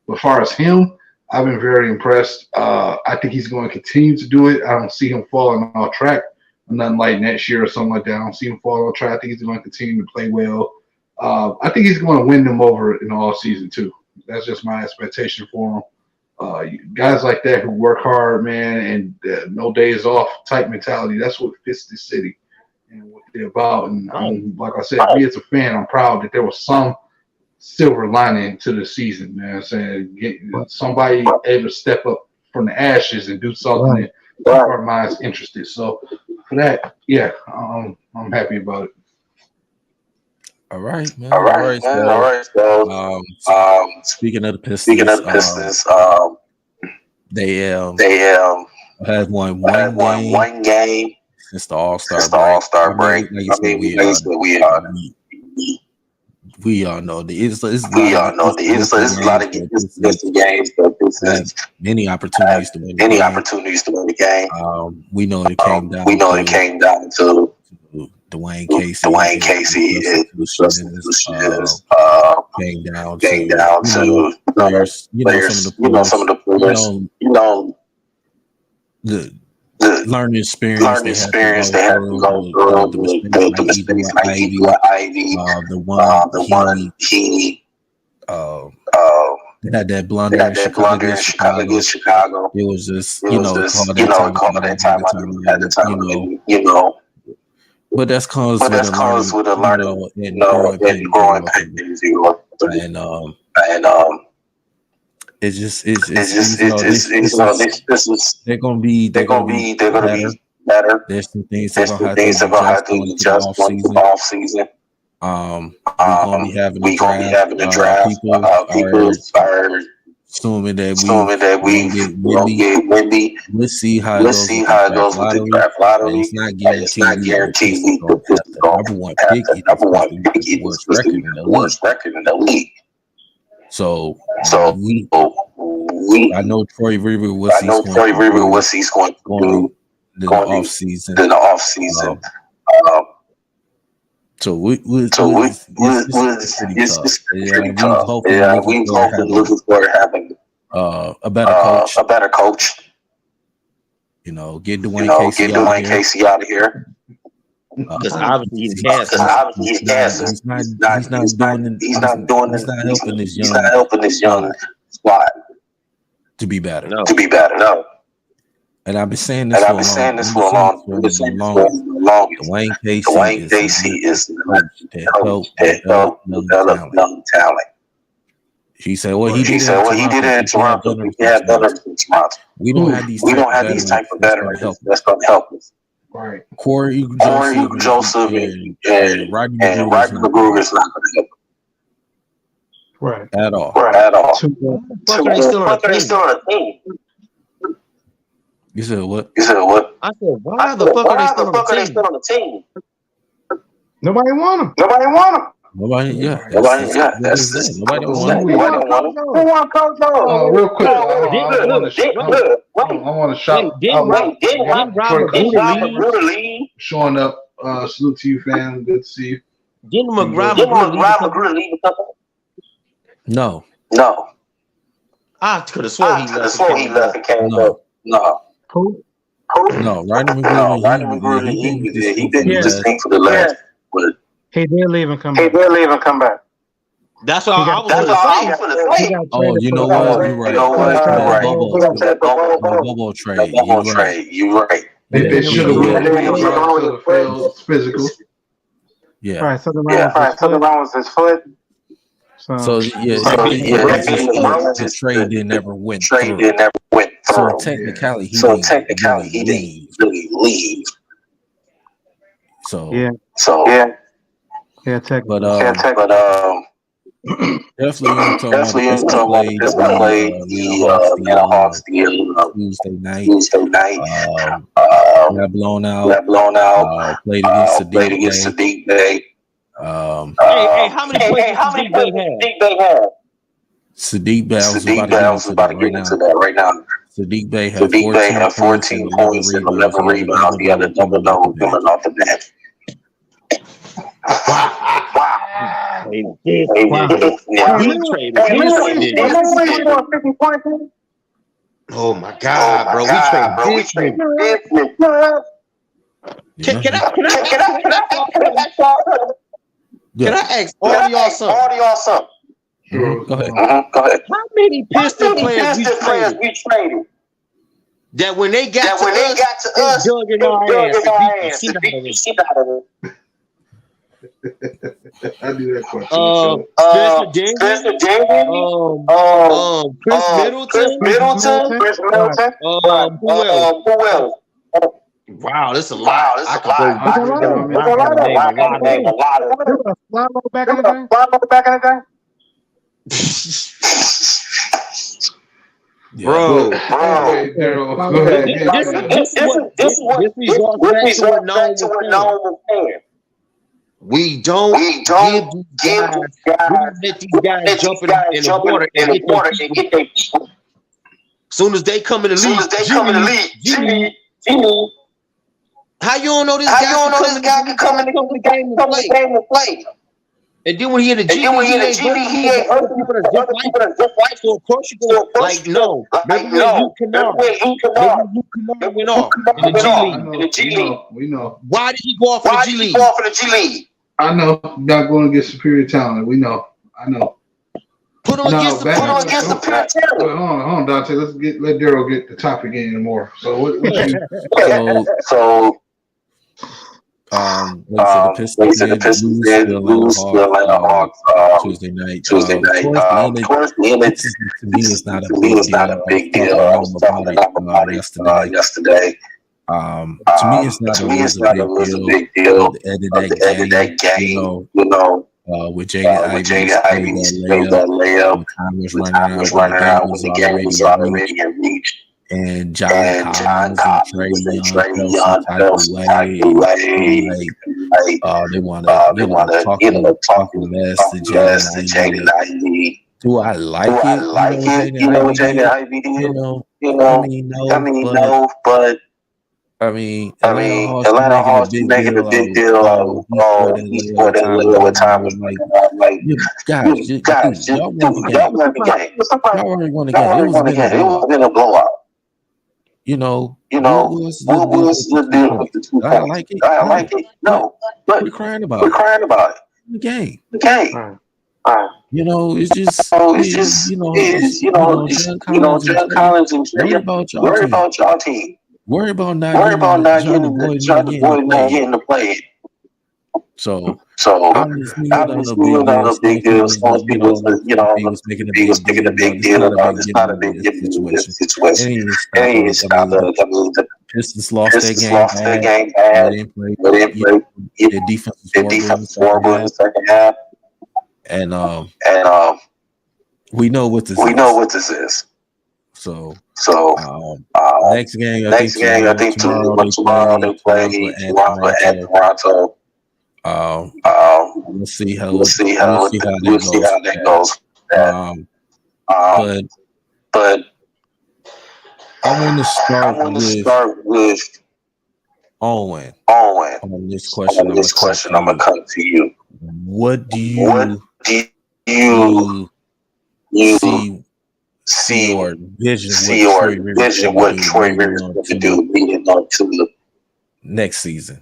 But as far as him, I've been very impressed. I think he's going to continue to do it. I don't see him falling off track. Nothing like next year or something like that. I don't see him falling off track. I think he's going to continue to play well. I think he's going to win them over in the off season too. That's just my expectation for him. Guys like that who work hard, man, and no days off type mentality. That's what fits the city and what they're about. And like I said, me as a fan, I'm proud that there was some silver lining to the season, man. I'm saying somebody able to step up from the ashes and do something that our minds interested. So for that, I'm happy about it. All right, man. All right. So, speaking of the Pistons, they have won one game since the All-Star break. We all know it's a lot of games, but this is many opportunities to win the game. We know it came down to Dwayne Casey came down to players. Some of the players. the the learning experience they have to go through, the mistakes like he do with Ivy, the one he had that blunder had in that blunder in Chicago. Chicago. It was just, It you was know, just, call you know, that call that time at the time, you know. But that's comes But with that's comes with a learning, and growing pains, and it's just this is they're gonna be better. There's some things There's some things they're gonna have to adjust going through the off season. We're gonna be having a draft. People are assuming that we won't get Wendy. Let's see how it goes with the draft lottery. It's not guaranteed we don't have the number one pick. The worst record in the league. So I know Troy Weaver what he's going to do in the off season. So it's pretty tough. We looking for having a better coach. You know, get Dwayne Casey out of here. Because obviously he's cancer. He's not helping this young squad to be better. No. And I've been saying this for a long time. Dwayne Casey is the help develop young talent. He said, "Well, he did it in Toronto. We don't have these type of veterans that's going to help us. Right. Corey Joseph and Rodney McGruder is not going to help us. Right. At all. Fucker, he's still on the team. You said what? I said, why the fuck are they still on the team? Nobody want him. Nobody, Nobody want him. Real quick, I want to shout. Didn't Robert Bruder leave? Showing up. Salute to you, fam. Good to see you. Didn't Robert leave? No. I could have sworn he left and came up. No. Who? No, Rodney McGruder, he didn't just think for the last. But he did leave and come back. That's what I was going to say. Oh, you know what? You're right. Bubble trade. You're right. They should have failed physical. Yeah. All right. Something wrong with his foot. So the trade didn't ever went through. So technically, he didn't really leave. So yeah. But definitely talking about this played the Hawks Tuesday night. Got blown out. Played against Sadiq Bey. Hey, how many points did Sadiq Bey have? Sadiq Bey, I was about to get into that right now. Sadiq Bey had 14 points and 11 rebounds. He had a double-double coming off the bench. Wow. Oh my God, bro. We traded. Can I ask all y'all something? Go ahead. How many Pistons players we traded? That when they got to us, they dug in our ass to beat the shit out of them. I knew that question. Spencer Jenkins, Chris Middleton. Who else? Wow, this is a lot. I could name a lot of them. Back in the day? Bro. This is what known was fair. We don't give these guys. We don't let these guys jump in the water and get their people. Soon as they come in the league, Jimmy. How you don't know this guy can come in the game and play? And then when he in the G League, he ain't other people that's just like. So of course you go like no. Maybe when Luke Kennard went off in the G League. We know. Why did he go off in the G League? I know. Not going against superior talent. We know. I know. Put him against superior talent. Hold on, Dante. Let Daryl get the topic in more. So what you the Pistons did lose the Atlanta Hawks Tuesday night. Of course, the end to me is not a big deal. I was talking about it yesterday. To me, it's not a big deal. At the end of that game, you know, with Jaden Ivey made that layup. When time was running out, when the game was already in reach. And John Collins and Trey Young felt some type of way. They want to talk less to Jaden Ivey. Do I like it? You know what Jaden Ivey did? I mean, no, but Atlanta Hawks making a big deal of he scored that layup with time was like, guys, y'all won the game. Y'all already won the game. It was been a blowout. What was the deal with the 2 points? I like it. No, but we're crying about it. The game. It's just John Collins and Trey. Worry about y'all team. Worry about not getting the play. So obviously, not a big deal. Most people, making a big deal about it's not a big deal situation. And the Pistons lost their game bad. They didn't play. Their defense was horrible in the second half. And we know what this is. So next game, I think tomorrow they play Toronto. We'll see how that goes. But I want to start with Owen. On this question, I'm gonna come to you. What do you see or vision what Troy Rivers is going to do leading on to the next season?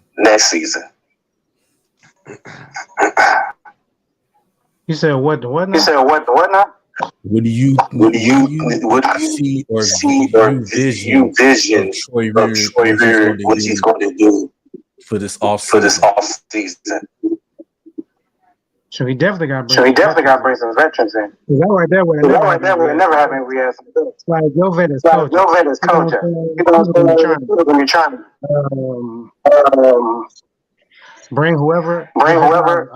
You said what? What now? What do you see or vision of Troy Rivers what he's going to do for this off season? So he definitely got to bring some veterans in. That right there would never happen. We had some. Like your vet is coach. You're trying to bring whoever.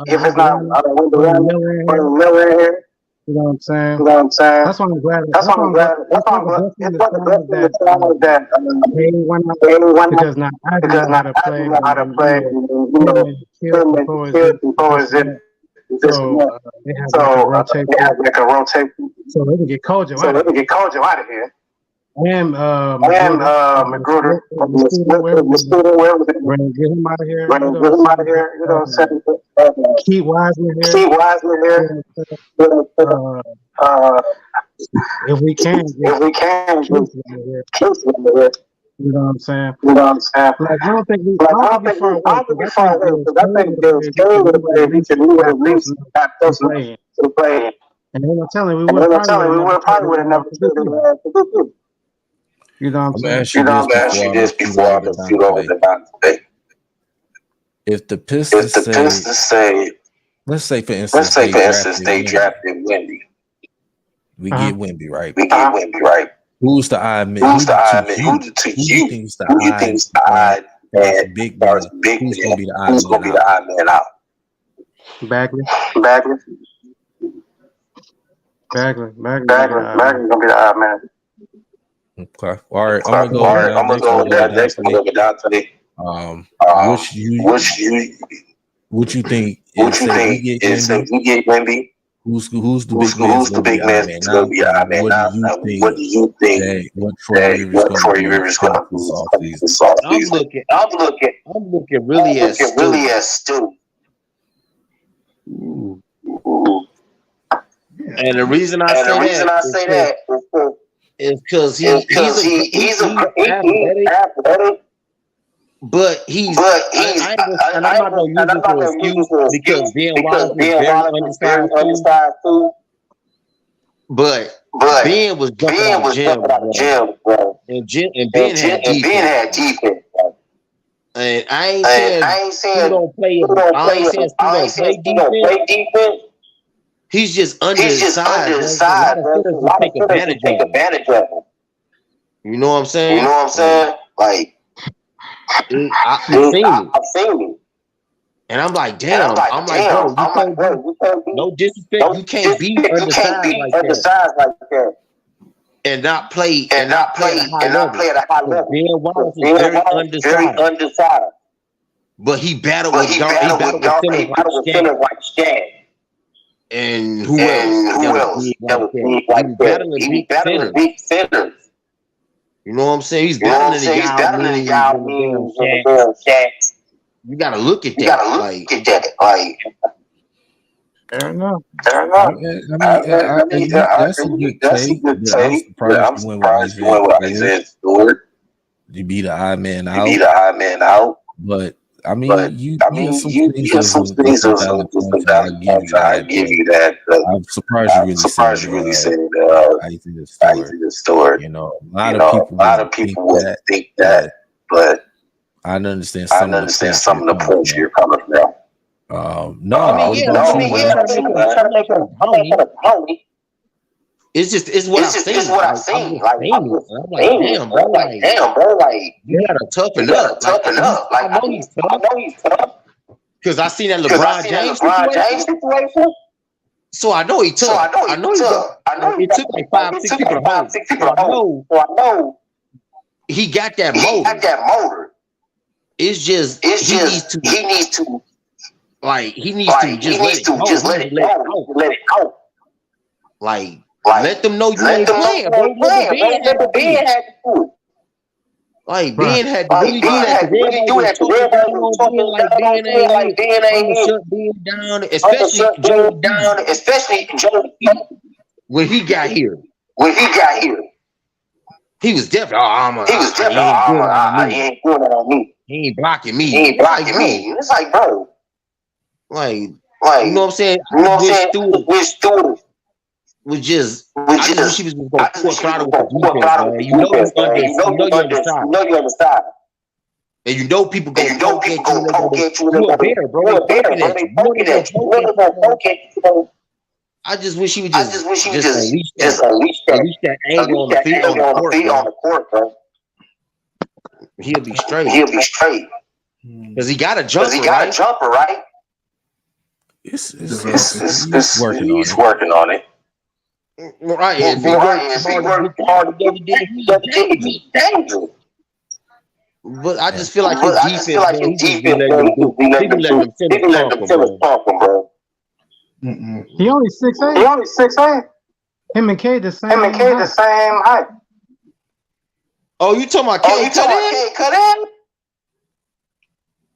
If it's not Miller in here. You know what I'm saying? That's why I'm glad. It's one of the best things that they went out because now I know how to play. So they have like a rotate. So they can get Kojo out of here. And Magruder, get him out of here. You know, Keith Wiseman here. If we can, you know what I'm saying? Like I don't think we far away because I think there's we can move at least not play. And then I'm telling you, we would probably never do. You know what I'm saying? I'm gonna ask you this before I shoot over the debate. If the Pistons say, let's say for instance they drafted Wemby. We get Wemby, right? Who's the odd man? Who do you think is the odd man? Big man. Who's gonna be the odd man out? Bagley gonna be the odd man. Okay. All right. I'm gonna go with that next one. What you think? If we get Wemby, who's the big man? It's gonna be odd man. What do you think? What Troy Rivers gonna do this offseason? I'm looking really at Stu. And the reason I say that is because he's athletic, but he's I'm not gonna use this as an excuse because Ben Wallace is very undersized too. But Ben was jumping out of gym, bro. And Ben had defense. And I ain't saying he don't play. I ain't saying he don't play defense. He's just undersized. A lot of hitters take advantage of him. You know what I'm saying? Like, I've seen it. And I'm like, damn. I'm like, bro, no disrespect. You can't be undersized like that. And not play at a high level. Ben Wallace is very undersized. But he battled with centers like Shaq. And who else? He battling big centers. You know what I'm saying? He's battling the guy. You gotta look at that. Like, Fair enough. I mean, that's a good take. I'm surprised you went with Isaiah Stewart. You beat the eye man out. But I mean, you get some things. I give you that. I'm surprised you really said Isaiah Stewart. You know, a lot of people would think that, but I understand some of the points you're coming from. It's what I've seen. Like, I'm like, damn, bro. Like, you gotta toughen up. Like, I know he's tough. Because I seen that LeBron James situation. So I know he took. It took like 5-6 people to hold. So I know he got that motor. It's just he needs to just let it go. Like, let them know you ain't playing, bro. Ben had to do it. Like, Ben had to really do that. Like, Ben ain't shut Ben down, especially Joe when he got here. He was definitely, he ain't doing it on me. He ain't blocking me. It's like, bro. Like, you know what I'm saying? Wish Stewart was just, I just wish he was going to put Crowder with the defense, man. You know you understand. And you know people going to poke at you. You're a bear, bro. They're poking at you. I just wish he would just unleash that anger on the court, bro. He'll be straight. Because he got a jumper, right? He's working on it. Right. If he worked hard together, he's dangerous. But I just feel like his defense, he been letting them talking, bro. He only 6'8". Him and K the same height. Oh, you talking about K cut in?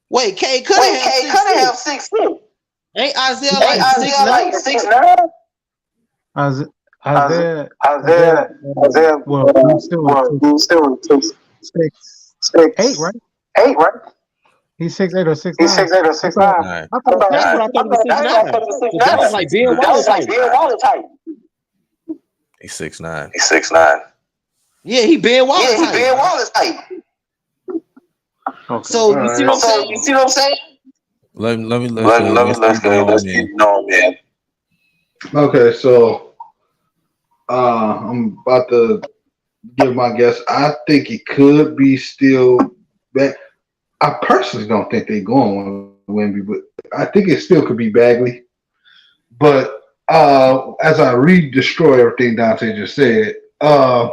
Wait, K couldn't have 6'6". Ain't Isaiah like 6'9"? Isaiah. Well, he's still 6'8", right? 8, right? He's 6'8" or 6'9". He's 6'8" or 6'9". That's what I thought he was 6'9". That was like Ben Wallace height. He's 6'9". He's 6'9". Yeah, he Ben Wallace height. Okay. So you see what I'm saying? Let's keep going, man. Okay, so I'm about to give my guess. I think it could be still back. I personally don't think they're going to Wemby, but I think it still could be Bagley. But as I destroy everything Dante just said, the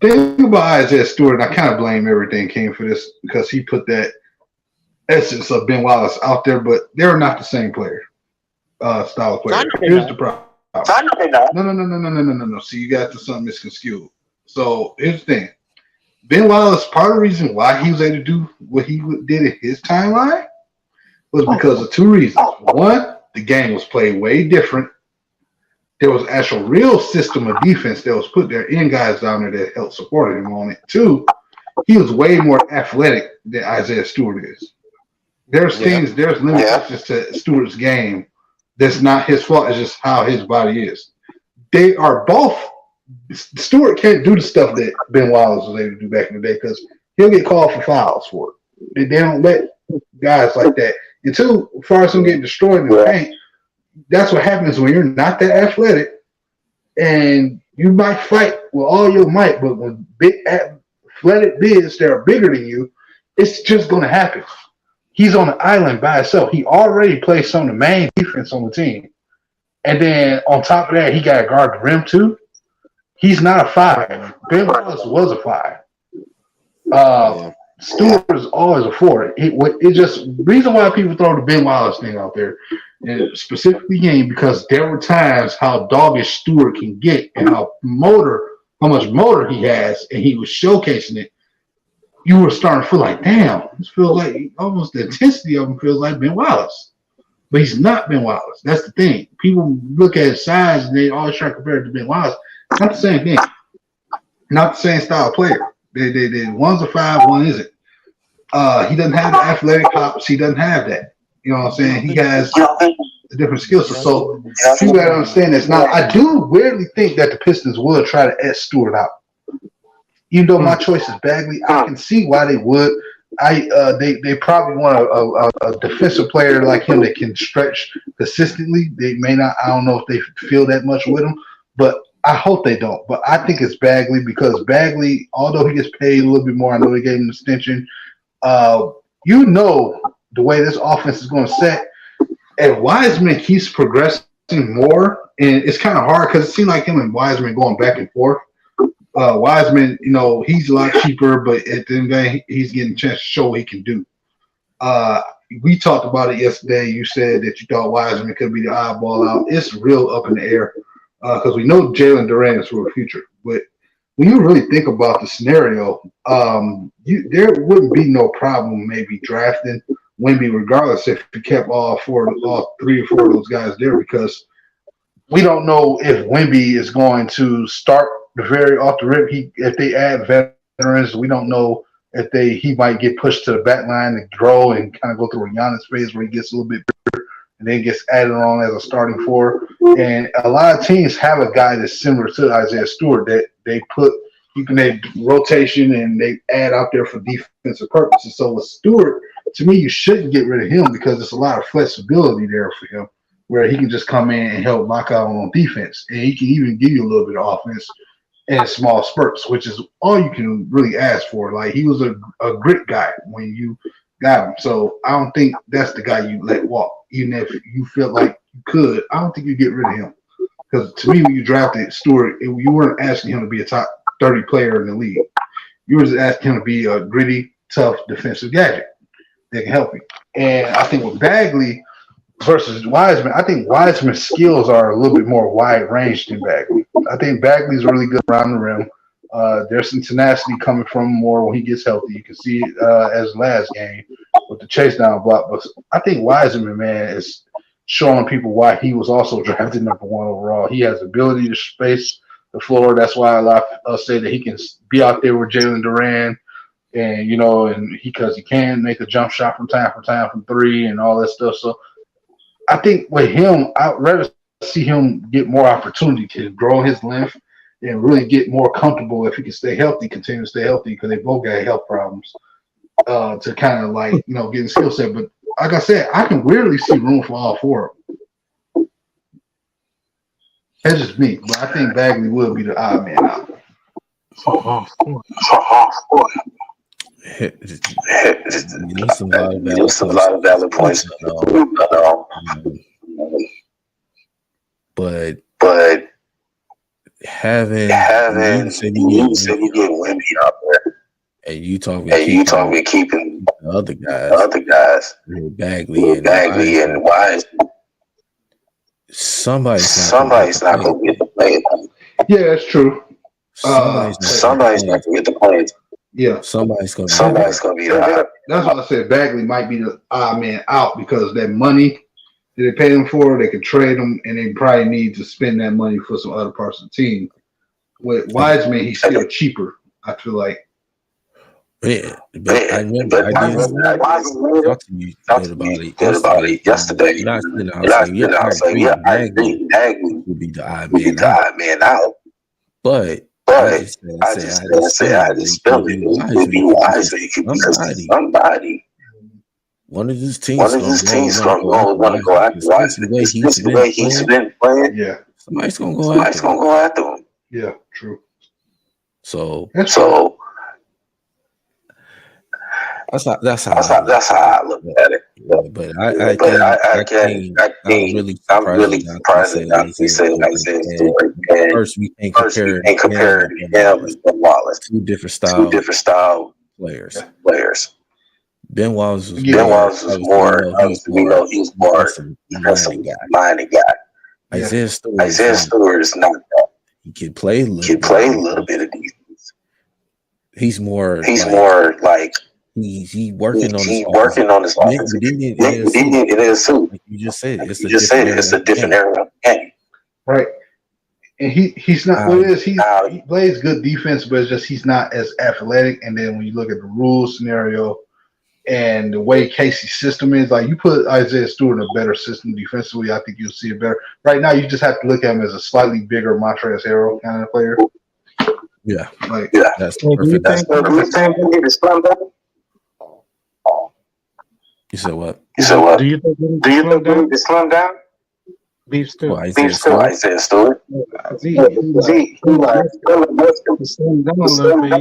thing about Isaiah Stewart, and I kind of blame everything came for this because he put that essence of Ben Wallace out there, but they're not the same player, style of player. Here's the problem. No. See, you got to something misconstrued. So here's the thing. Ben Wallace, part of the reason why he was able to do what he did in his timeline was because of two reasons. One, the game was played way different. there was actual real system of defense that was put there in guys down there that helped support him on it. 2, he was way more athletic than Isaiah Stewart is. There's limitations to Stewart's game that's not his fault. It's just how his body is. They are both. Stewart can't do the stuff that Ben Wallace was able to do back in the day because he'll get called for fouls for it. They don't let guys like that. And 2, as far as him getting destroyed in the paint, that's what happens when you're not that athletic, and you might fight with all your might, but when big athletic bigs that are bigger than you, it's just going to happen. He's on the island by himself. He already plays some of the main defense on the team. And then on top of that, he got to guard the rim too. He's not a 5. Ben Wallace was a 5. Stewart is always a 4. It just reason why people throw the Ben Wallace thing out there, and specifically game, because there were times how doggish Stewart can get and how much motor he has, and he was showcasing it. You were starting to feel like, damn, this feels like almost the intensity of him feels like Ben Wallace. But he's not Ben Wallace. That's the thing. People look at his size and they always try to compare it to Ben Wallace. Not the same thing. Not the same style of player. They one's a 5, one isn't. He doesn't have the athletic hops. He doesn't have that. You know what I'm saying? He has a different skill set. So you got to understand that's not. I do weirdly think that the Pistons would try to S Stewart out. Even though my choice is Bagley, I can see why they would. They probably want a defensive player like him that can stretch consistently. They may not. I don't know if they feel that much with him, but I hope they don't. But I think it's Bagley because Bagley, although he gets paid a little bit more, I know they gave him an extension. You know the way this offense is going to set. And Wiseman keeps progressing more, and it's kind of hard because it seems like him and Wiseman going back and forth. Wiseman, he's a lot cheaper, but at the end of the day, he's getting a chance to show what he can do. We talked about it yesterday. You said that you thought Wiseman could be the oddball out. It's real up in the air because we know Jalen Durant is for the future. But when you really think about the scenario, there wouldn't be no problem maybe drafting Wemby regardless if you kept all 3 or 4 of those guys there because we don't know if Wemby is going to start very off the rip. If they add veterans, we don't know if he might get pushed to the back line and grow and kind of go through a Giannis phase where he gets a little bit bigger and then gets added on as a starting 4. And a lot of teams have a guy that's similar to Isaiah Stewart that they put rotation and they add out there for defensive purposes. So with Stewart, to me, you shouldn't get rid of him because there's a lot of flexibility there for him where he can just come in and help lock out on defense. And he can even give you a little bit of offense in small spurts, which is all you can really ask for. Like, he was a grit guy when you got him. So I don't think that's the guy you let walk. Even if you feel like you could, I don't think you get rid of him. Because to me, when you drafted Stewart, you weren't asking him to be a top 30 player in the league. You were just asking him to be a gritty, tough defensive gadget that can help you. And I think with Bagley versus Wiseman, I think Wiseman's skills are a little bit more wide range than Bagley. I think Bagley's really good around the rim. There's some tenacity coming from him more when he gets healthy. You can see it as last game with the chase down block. But I think Wiseman, man, is showing people why he was also drafted #1 overall. He has ability to space the floor. That's why a lot of us say that he can be out there with Jalen Durant, and because he can make a jump shot from time from 3 and all that stuff. So I think with him, I'd rather see him get more opportunity to grow his length and really get more comfortable if he can continue to stay healthy, because they both got health problems to kind of get a skill set. But like I said, I can weirdly see room for all 4 of them. That's just me, but I think Bagley will be the odd man out. There's a lot of valid points. But having you said you get Wemby out there, and you talking keeping the other guys, Bagley and Wise. Somebody's not going to get the play. Yeah, that's true. Somebody's not going to get the play. Yeah, somebody's gonna be the odd. That's why I said Bagley might be the odd man out because that money They paid him for, they could trade him, and they probably need to spend that money for some other parts of the team. With Wiseman, he's still cheaper, I feel like. Yeah, but I remember I did talk to you good about it yesterday. And I was like, I agree. Bagley would be the odd man out. But I just said, I just felt it. It would be wise. It could be somebody. One of these teams gonna go after Wiseman. Especially the way he's been playing. Yeah. Somebody's gonna go after him. Yeah, true. So that's how I look at it. But I'm really surprised that he said Isaiah Stewart. First, we can't compare him and Wallace. Two different style players. Ben Wallace was more. We know he's more minded guy. Isaiah Stewart is not that. He can play a little bit of defense. He's more like. He's working on his offense. It is too. Like you just said, it's a different era of the game. Right. And he's not what it is. He plays good defense, but it's just he's not as athletic. And then when you look at the rules scenario and the way Casey's system is, like you put Isaiah Stewart in a better system defensively, I think you'll see it better. Right now, you just have to look at him as a slightly bigger Montrezl Harrell kind of player. Yeah. That's perfect. You said what? Do you think we need to slim down? Beef stew. Isaiah Stewart. He like slim down a little bit.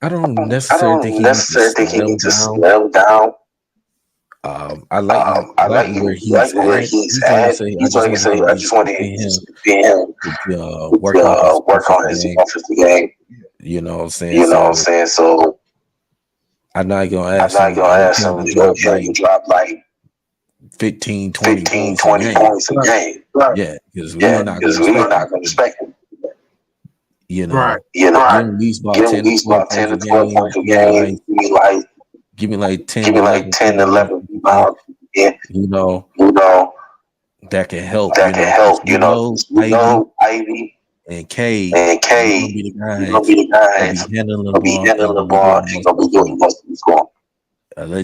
I don't necessarily think he needs to slim down. I like where he's at. He's going to say, I just want him to work on his offensive game. You know what I'm saying? So I'm not gonna ask him to drop like 15, 20 points a game. Yeah, because we're not gonna expect him. Give him at least about 10 to 12 points a game. Give me like 10, 11 rebounds. Yeah. That can help. We know Ivy. And K, gonna be the guy. Gonna be handling the ball. And gonna be doing most of the scoring.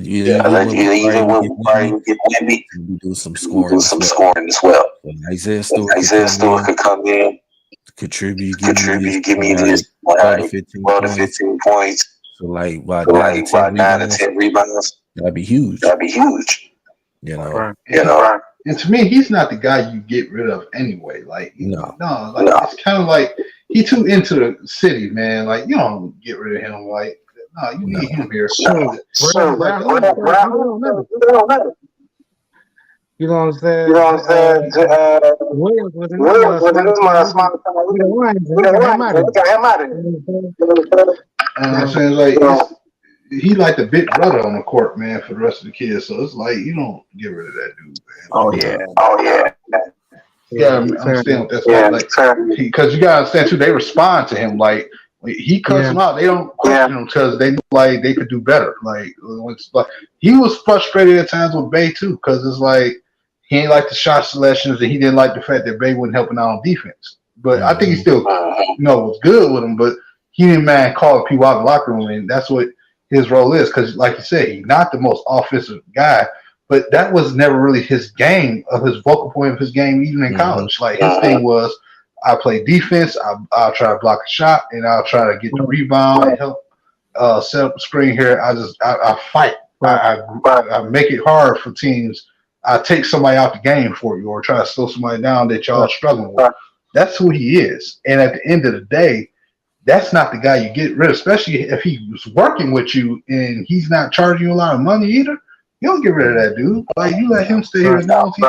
Even when Barry get Wemby, do some scoring as well. Isaiah Stewart could come in, contribute, give me this 12 to 15 points. So like 9 to 10 rebounds. That'd be huge. And to me, he's not the guy you get rid of anyway. It's kind of like he too into the city, man. Like you don't get rid of him. Like you need him here. You know what I'm saying? Williams was I'm saying like he like the big brother on the court, man, for the rest of the kids. So it's like you don't get rid of that dude, man. Oh yeah. Yeah, I understand what that's like. Because you gotta understand too, they respond to him like he cuts them out. They don't question him because they know like they could do better. Like he was frustrated at times with Bay too, because it's like he ain't like the shot selections and he didn't like the fact that Bay wasn't helping out on defense. But I think he still was good with him, but he didn't mind calling people out of the locker room, and that's what his role is. Because like you said, he's not the most offensive guy, but that was never really his game, of his vocal point of his game, even in college. Like his thing was, I play defense, I'll try to block a shot, and I'll try to get the rebound and help set up a screen here. I fight. I make it hard for teams. I take somebody out the game for you, or try to slow somebody down that y'all are struggling with. That's who he is. And at the end of the day, that's not the guy you get rid of, especially if he was working with you and he's not charging you a lot of money either. You don't get rid of that dude. Like you let him stay here as long as he.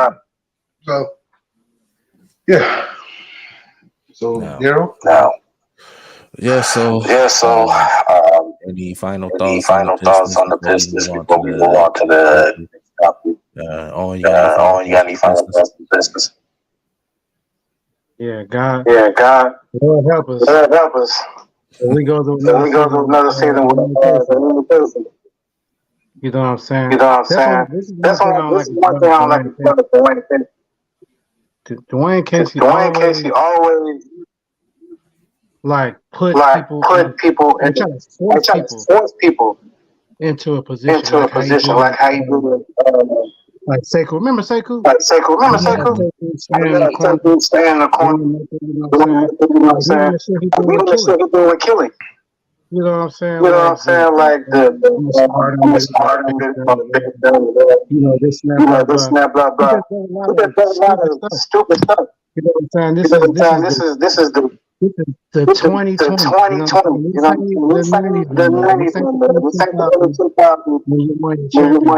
So yeah. So Daryl. Any final thoughts on the Pistons before we move on to the topic? You got any final thoughts on the Pistons? Yeah, God. Lord help us. We go to So we go to another season with the Pistons. you know what I'm saying? You know what I'm saying? This is one thing I don't like about Dwayne Casey. Dwayne Casey. Dwayne Casey always like put people and try to force people into a position like how you do it. Like Sekou. Remember Sekou? Remember Sekou? Stay in the corner. You know what I'm saying? We don't shit he do with Kelly. You know what I'm saying? You know what I'm saying? Like the smart you know, this snap, blah blah. We did a lot of stupid stuff. You know what I'm saying? This is the 2020. You know, the 90s, when you won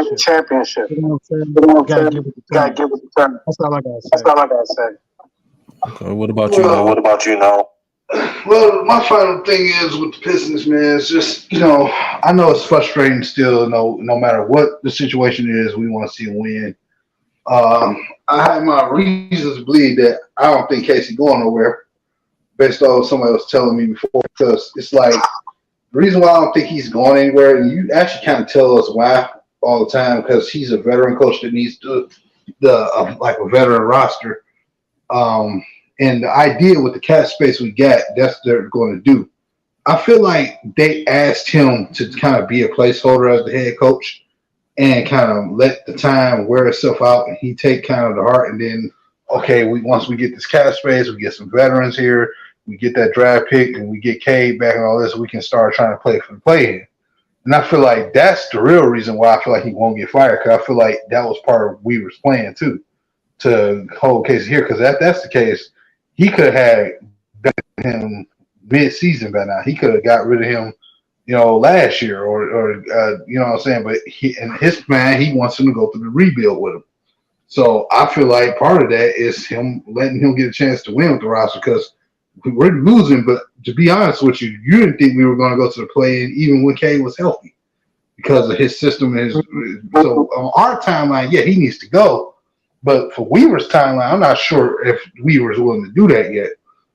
the championship. You know what I'm saying? Gotta give it the time. That's all I gotta say. Okay, what about you? What about you now? Well, my final thing is with the Pistons, man. It's just, I know it's frustrating still. No matter what the situation is, we want to see a win. I have my reasons to believe that I don't think Casey going nowhere, based on what somebody was telling me before. Because it's like the reason why I don't think he's going anywhere, and you actually kind of tell us why all the time, because he's a veteran coach that needs like a veteran roster. And the idea with the cap space we got, that's what they're going to do. I feel like they asked him to kind of be a placeholder as the head coach and kind of let the time wear itself out, and he take kind of the heart. And then, okay, once we get this cap space, we get some veterans here, we get that draft pick, and we get Cade back and all this, we can start trying to play for the play-in. And I feel like that's the real reason why I feel like he won't get fired, because I feel like that was part of Weaver's plan too, to hold Casey here. Because if that's the case, he could have had him mid-season by now. He could have got rid of him, last year, or you know what I'm saying. But in his plan, he wants him to go through the rebuild with him. So I feel like part of that is him letting him get a chance to win with the roster, because we're losing. But to be honest with you, you didn't think we were going to go to the play-in even when Kane was healthy, because of his system and his. So on our timeline, yeah, he needs to go. But for Weaver's timeline, I'm not sure if Weaver's willing to do that yet.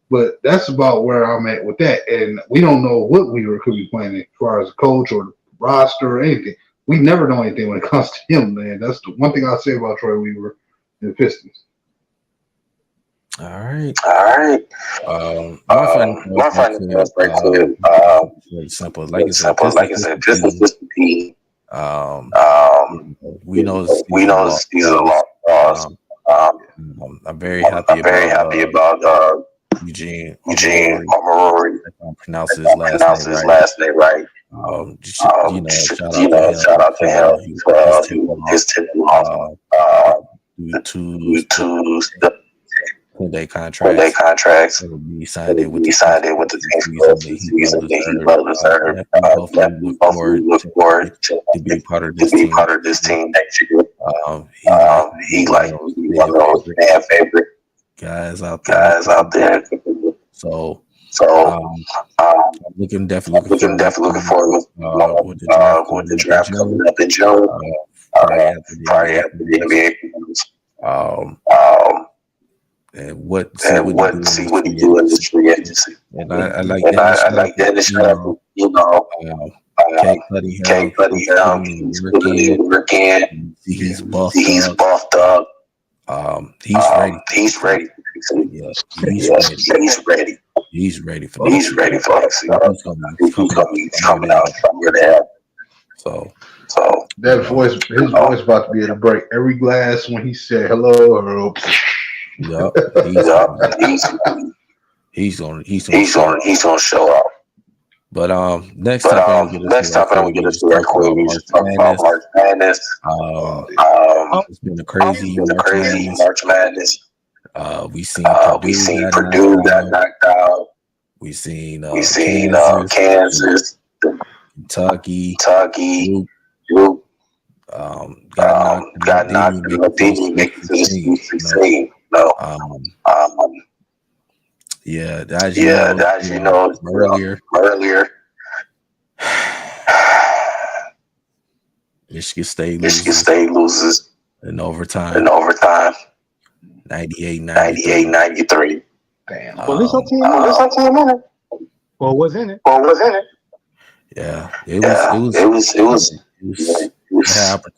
But that's about where I'm at with that. And we don't know what Weaver could be playing as far as a coach or the roster or anything. We never know anything when it comes to him, man. That's the one thing I'll say about Troy Weaver and the Pistons. All right. My final was very simple. Like I said, Pistons just be. We know these are a lot. I'm very happy about Eugene Omoruyi. I pronounce his last name right. Shout out to him for his 10 due to the 10-day contracts. We signed it with the team for the season. He well deserved. Hopefully look forward to be part of this team next year. He like one of those fan favorite guys out there. So I'm definitely looking forward with the draft coming up in June. Probably after the NBA. And see what he do in this free agency. And I like that. Cade Cunningham, he's work in. He's buffed up. He's ready. He's ready. He's ready for this. He's coming out from your dad. So that his voice about to be able to break every glass when he said hello or oops. Yep. He's gonna show up. But next time I'm gonna get us to that quick. We should talk about March Madness. It's been a crazy March Madness. We seen Purdue got knocked out. We seen Kansas, Kentucky, Duke. Got knocked out. Didn't make it to the 16. No. As you know earlier. Michigan State loses in overtime. 98-93. Damn. Well, this our team, Well, what's in it? Yeah, it was had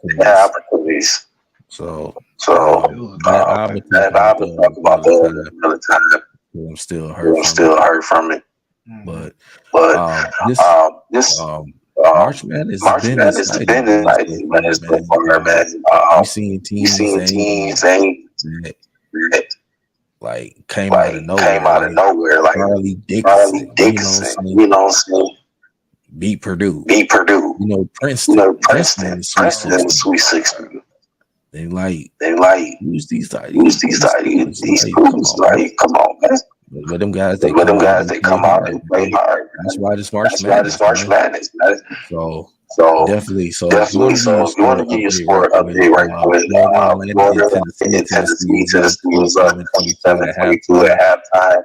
opportunities. So I've been talking about the other time. I'm still hurt from it. But this March Madness has been exciting, man. You seen teams that like came out of nowhere, like Charlie Dixon, you know what I'm saying? Beat Purdue. You know, Princeton in the Sweet 16. They use these schools. Like, come on, man. But them guys, they come out and play hard. That's why this March Madness, man. So definitely. So if you want to give your sport update right quick, Tennessee was up 22 at halftime.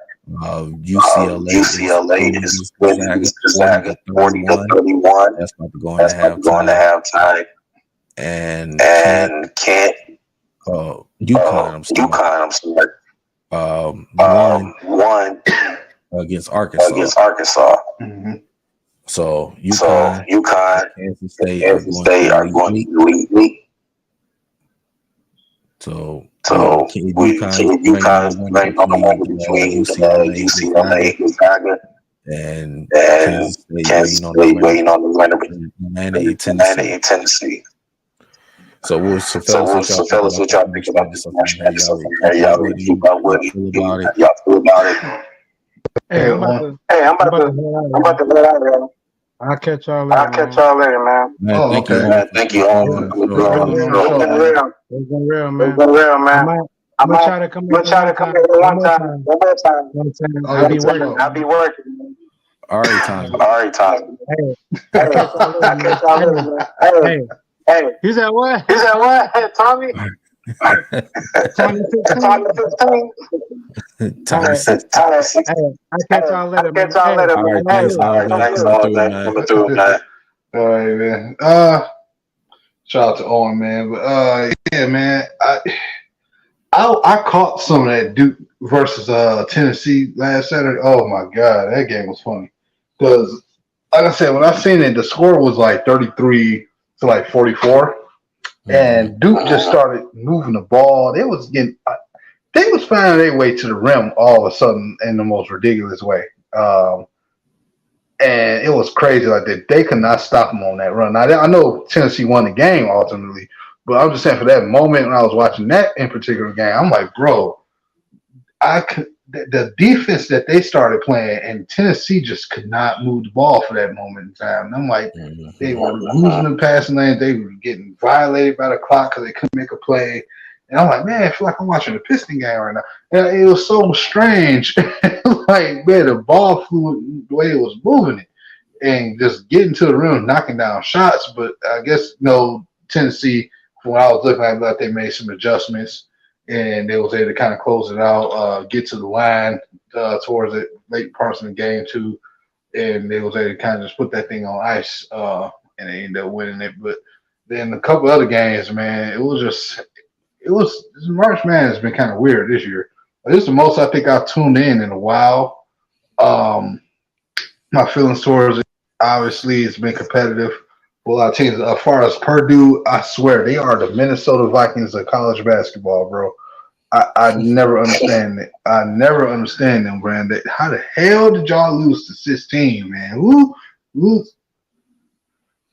UCLA is winning Gonzaga 40-31. That's about to go into halftime. And Kent, UConn, I'm sorry. Won against Arkansas. Mm-hmm. So UConn, Kansas State are going to the league. So UConn ranked on the one between UCLA, Gonzaga, and Kansas State waiting on the winner between Atlanta and Tennessee. So fellas, what y'all think about this March Madness? Y'all really keep up with it. Y'all feel about it. Hey, I'm about to let out there. I'll catch y'all later, man. Thank you all. It's been real, man. I'm gonna try to come in one time. I'll be working. All right, time. Hey, I'll catch y'all later, man. Hey. He said what? Tommy? Tommy 15. Tommy 16. I'll catch y'all later, man. All right, man. Shout out to Owen, man. But yeah, man. I caught some of that Duke versus Tennessee last Saturday. Oh my God, that game was funny. Because like I said, when I seen it, the score was like 33 to like 44. And Duke just started moving the ball. They was finding their way to the rim all of a sudden in the most ridiculous way. And it was crazy. Like they could not stop them on that run. Now, I know Tennessee won the game ultimately, but I'm just saying for that moment when I was watching that in particular game, I'm like, bro, the defense that they started playing and Tennessee just could not move the ball for that moment in time. And I'm like, they were losing the passing lane. They were getting violated by the clock because they couldn't make a play. And I'm like, man, I feel like I'm watching a Piston game right now. And it was so strange. Like, man, the ball flew the way it was moving it and just getting to the rim, knocking down shots. But I guess, Tennessee, from what I was looking at, like they made some adjustments and they was able to kind of close it out, get to the line towards the late parts of the game too. And they was able to kind of just put that thing on ice and they ended up winning it. But then a couple other games, man, March Madness has been kind of weird this year. This is the most I think I've tuned in a while. My feelings towards it, obviously, it's been competitive for a lot of teams. As far as Purdue, I swear, they are the Minnesota Vikings of college basketball, bro. I never understand it. I never understand them, Brandon. How the hell did y'all lose to 16, man? Who?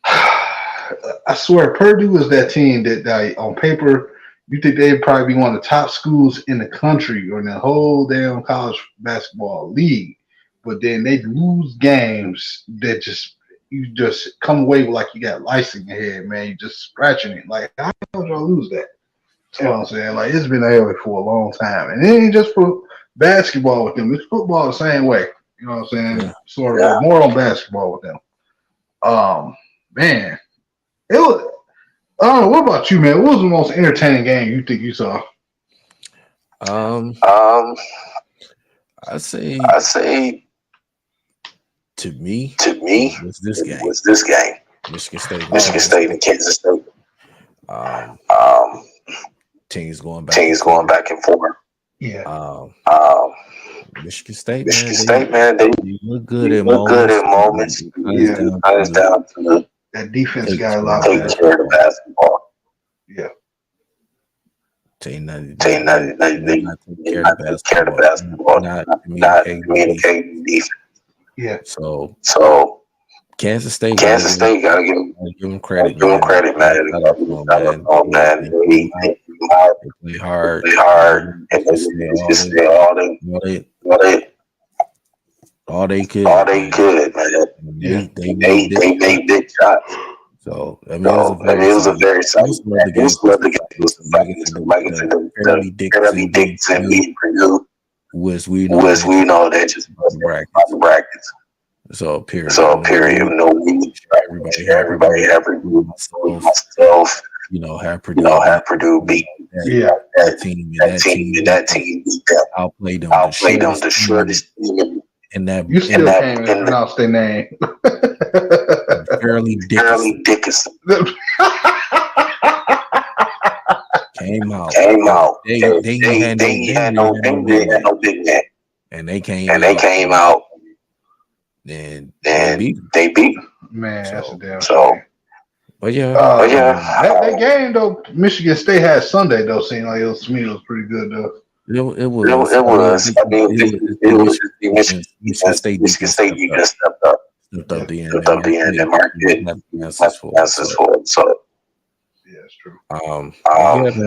I swear, Purdue is that team that on paper, you think they'd probably be one of the top schools in the country or in the whole damn college basketball league. But then they lose games that you just come away with like you got lice in your head, man. You just scratching it. Like, how did y'all lose that? You know what I'm saying? Like, it's been there for a long time. And it ain't just for basketball with them. It's football the same way. You know what I'm saying? Yeah. Sort of more on basketball with them. Man. It was what about you, man? What was the most entertaining game you think you saw? I say to me was this game. Michigan State and Kansas State. Teams going back and forth. Yeah. Michigan State, man, they look good at look good at moments. moments. Yeah. Down to That defense take got a lot take better. care of the basketball. Yeah. They not They take care of the basketball. Not communicating defense. Yeah. So Kansas State gotta give them credit, them credit, man. They play hard. And they just did all they could, man. They made big shots. So I mean, it was a very solid. Most of the game was fairly Dixon beat Purdue. Was we know that just brackets. So period. No, everybody myself. Have Purdue beat that team. That team beat them. Outplayed them the shortest team. You still can't even pronounce their name. Fairly Dickinson. Came out. They had no big man. And they came out. And they beat them. Man, that's a damn shame. But yeah, that game though, Michigan State had Sunday though. Seemed like it was pretty good though. It was. I mean, Michigan State defense stepped up the end and marked it. That's for it. So yeah, it's true.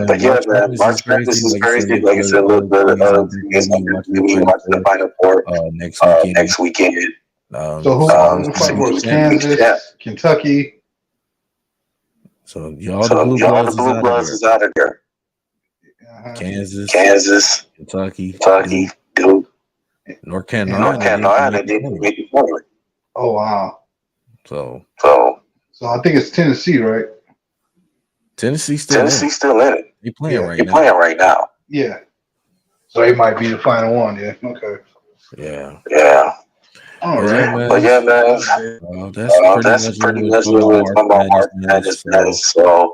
But yeah, man, March Madness is crazy. Like I said, a little bit of watch the Final Four next weekend. So who's Kansas, Kentucky? So all the Blue Bloods is out of there. Kansas, Kentucky, Duke, North Carolina didn't make the tournament. Oh wow! So I think it's Tennessee, right? Tennessee's still in it. They playing right now. Yeah. So it might be the final one. Yeah. Okay. Yeah. All right. But yeah, man. That's pretty much what we're talking about March Madness. So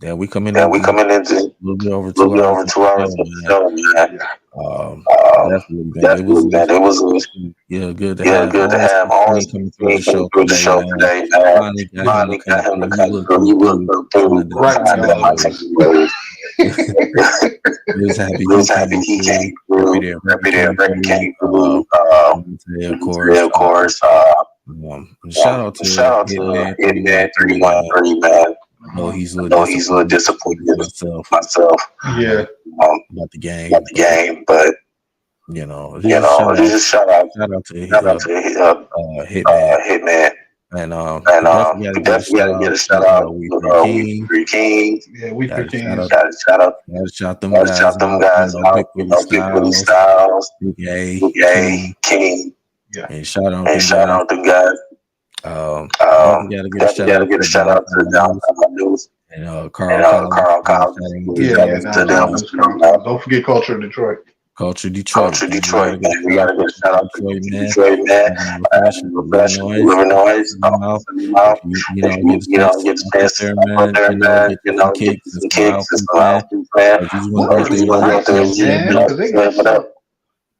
yeah, we coming into a little bit over 2 hours. Man. Definitely, it was good to have all coming through the show today. Finally got him to come through. He looked right. He was happy he came through. Happy that came through. Of course. Shout out to Hitman 313, man. No, he's a little disappointed myself. Yeah. About the game, but just shout out to Hitman. And definitely gotta get a shout out. We Three Kings. Yeah, we Three Kings. Gotta shout them guys out. Big Willie Styles, Big A, King. Yeah. And shout out them guys. Gotta get a shout out to the Downtown News and Carl Collins. Don't forget Culture Detroit. Culture Detroit, man. We gotta get a shout out to Detroit, man. Living Noise. Get the fans up there, man. Get some kicks and stuff.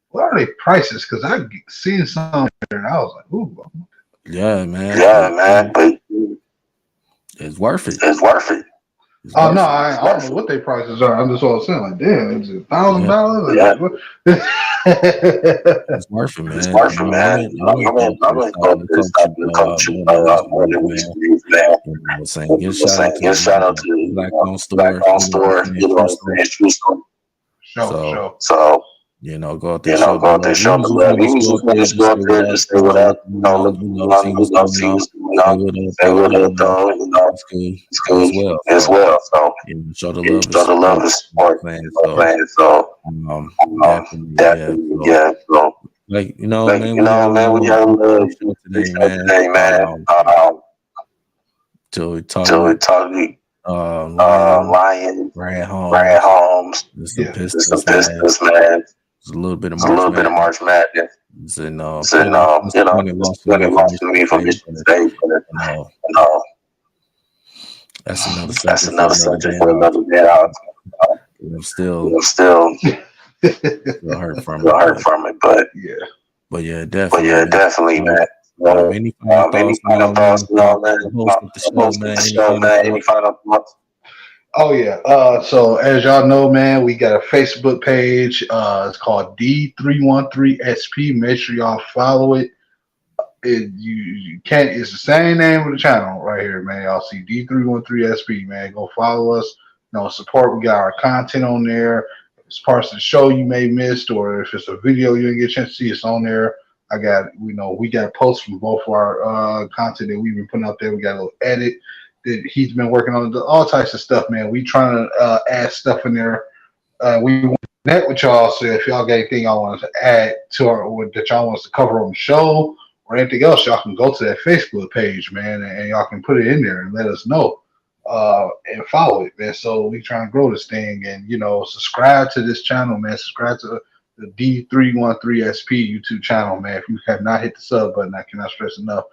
What are they prices? Because I seen some there and I was like, ooh. Yeah, man. But it's worth it. Oh no, I don't know what their prices are. I'm just all saying, like, damn, it's $1,000. Yeah. It's worth it, man. I'm gonna go to this culture more than we saying. Give shout out to Black Owned Store, Show. So. Go out there, show the love. Just go out there, just say what up. Say what up, though. It's cool as well. So, show the love is sport, man. So, definitely, yeah. So, man, we have a little today, man. Till we talk. Lion, Brad Holmes. The Pistons, man. It's a little bit of March Madness. And lost to me from Michigan State. That's another subject for another day. I'm still Still hurt from it, but definitely, man. Any final thoughts, host of the show, man? Any final thoughts? Oh yeah. So as y'all know, man, we got a Facebook page. It's called D313SP. Make sure y'all follow it. You can't. It's the same name of the channel right here, man. Y'all see D313SP, man. Go follow us. Support. We got our content on there. If it's parts of the show you may missed, or if it's a video you didn't get a chance to see, it's on there. We got posts from both of our content that we've been putting out there. We got a little edit that he's been working on, all types of stuff, man. We trying to add stuff in there. We want to connect with y'all, so if y'all got anything y'all want us to add to that y'all want us to cover on the show or anything else, y'all can go to that Facebook page, man, and y'all can put it in there and let us know and follow it, man. So we trying to grow this thing, and subscribe to this channel, man. Subscribe to the D313SP YouTube channel, man. If you have not hit the sub button, I cannot stress enough.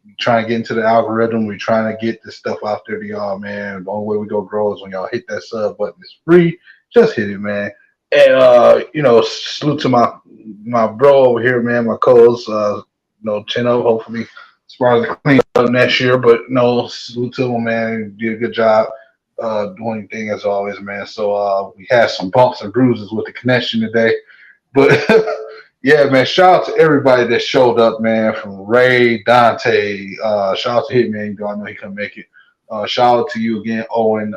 We're trying to get into the algorithm. We're trying to get this stuff out there to y'all, man. The only way we go grow is when y'all hit that sub button. It's free. Just hit it, man. And salute to my bro over here, man. My co-host, chin up. Hopefully, as far as the clean up next year. But salute to him, man. Did a good job doing anything as always, man. So we had some bumps and bruises with the connection today. But yeah, man, shout out to everybody that showed up, man, from Ray, Dante, shout out to Hitman, I know he couldn't make it. Shout out to you again, Owen.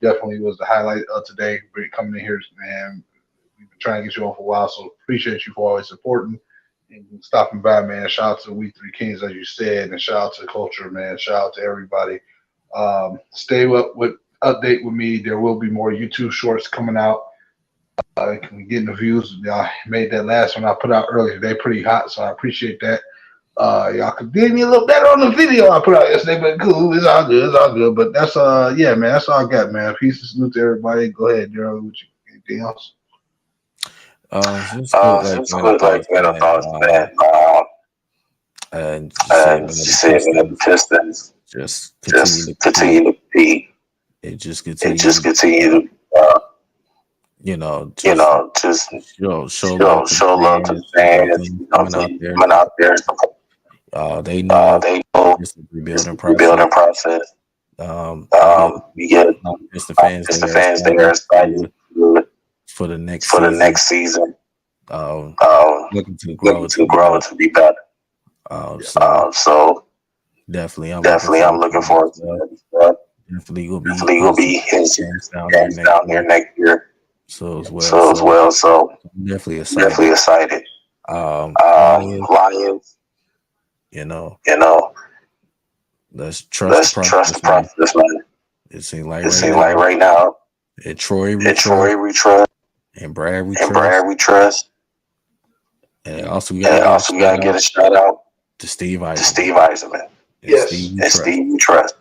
Definitely was the highlight of today. Coming in here, man. We've been trying to get you on for a while, so appreciate you for always supporting and stopping by, man. Shout out to We Three Kings, as you said, and shout out to the culture, man. Shout out to everybody. Stay up with update with me. There will be more YouTube shorts coming out. Can we get in the views? Y'all made that last one I put out earlier. They're pretty hot, so I appreciate that. Y'all could give me a little better on the video I put out yesterday, but cool. It's all good. But that's yeah, man. That's all I got, man. Peace and salute to everybody. Go ahead, Daryl. Anything else? Just quick thoughts, man. And just say that the Pistons just continue to be. It just continue to. Just show love to the fans. Coming out there. They know it's a rebuilding process. We get the fans there excited for the next season. Looking to grow and to be better. So definitely, I'm looking forward to that. Definitely will be hands down there next year. So as well. So definitely excited. Lions. Let's trust the process, man. It seems like right now. At Troy we trust. And Brad we trust. And also we gotta get a shout out to Steve Eisenman. Yes, and Steve we trust.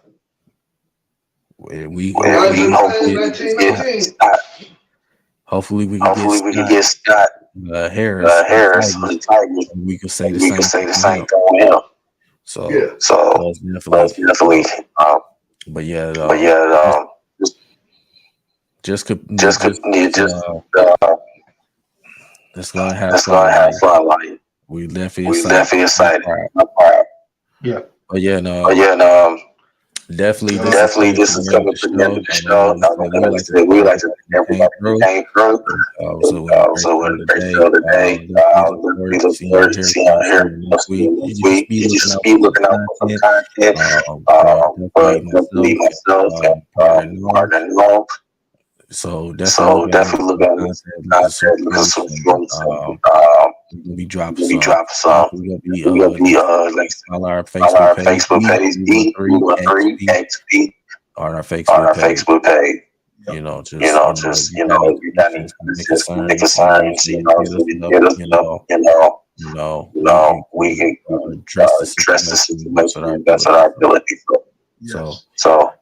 We hopefully we can get Scott Harris from the Tigers. We can say the same thing on him. So definitely. But yeah, just gonna have fun. Like we definitely excited. Yeah. But yeah, definitely this is coming to the end of the show. We like to thank everybody came through. So we're a great show today. We look forward to seeing you here next week. You just be looking out for some content. Definitely myself and partner Holmes. So definitely look at we'll be dropping some. We'll be on our Facebook page, D313XP, on our Facebook page. Just concerns, we can address the situation. That's our ability. So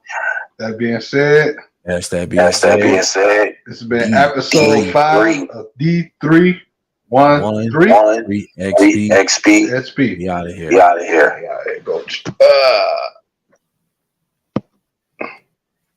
that being said. Yes, that being said, this has been episode 5 of D313XP. XP. We out of here. Yeah, go.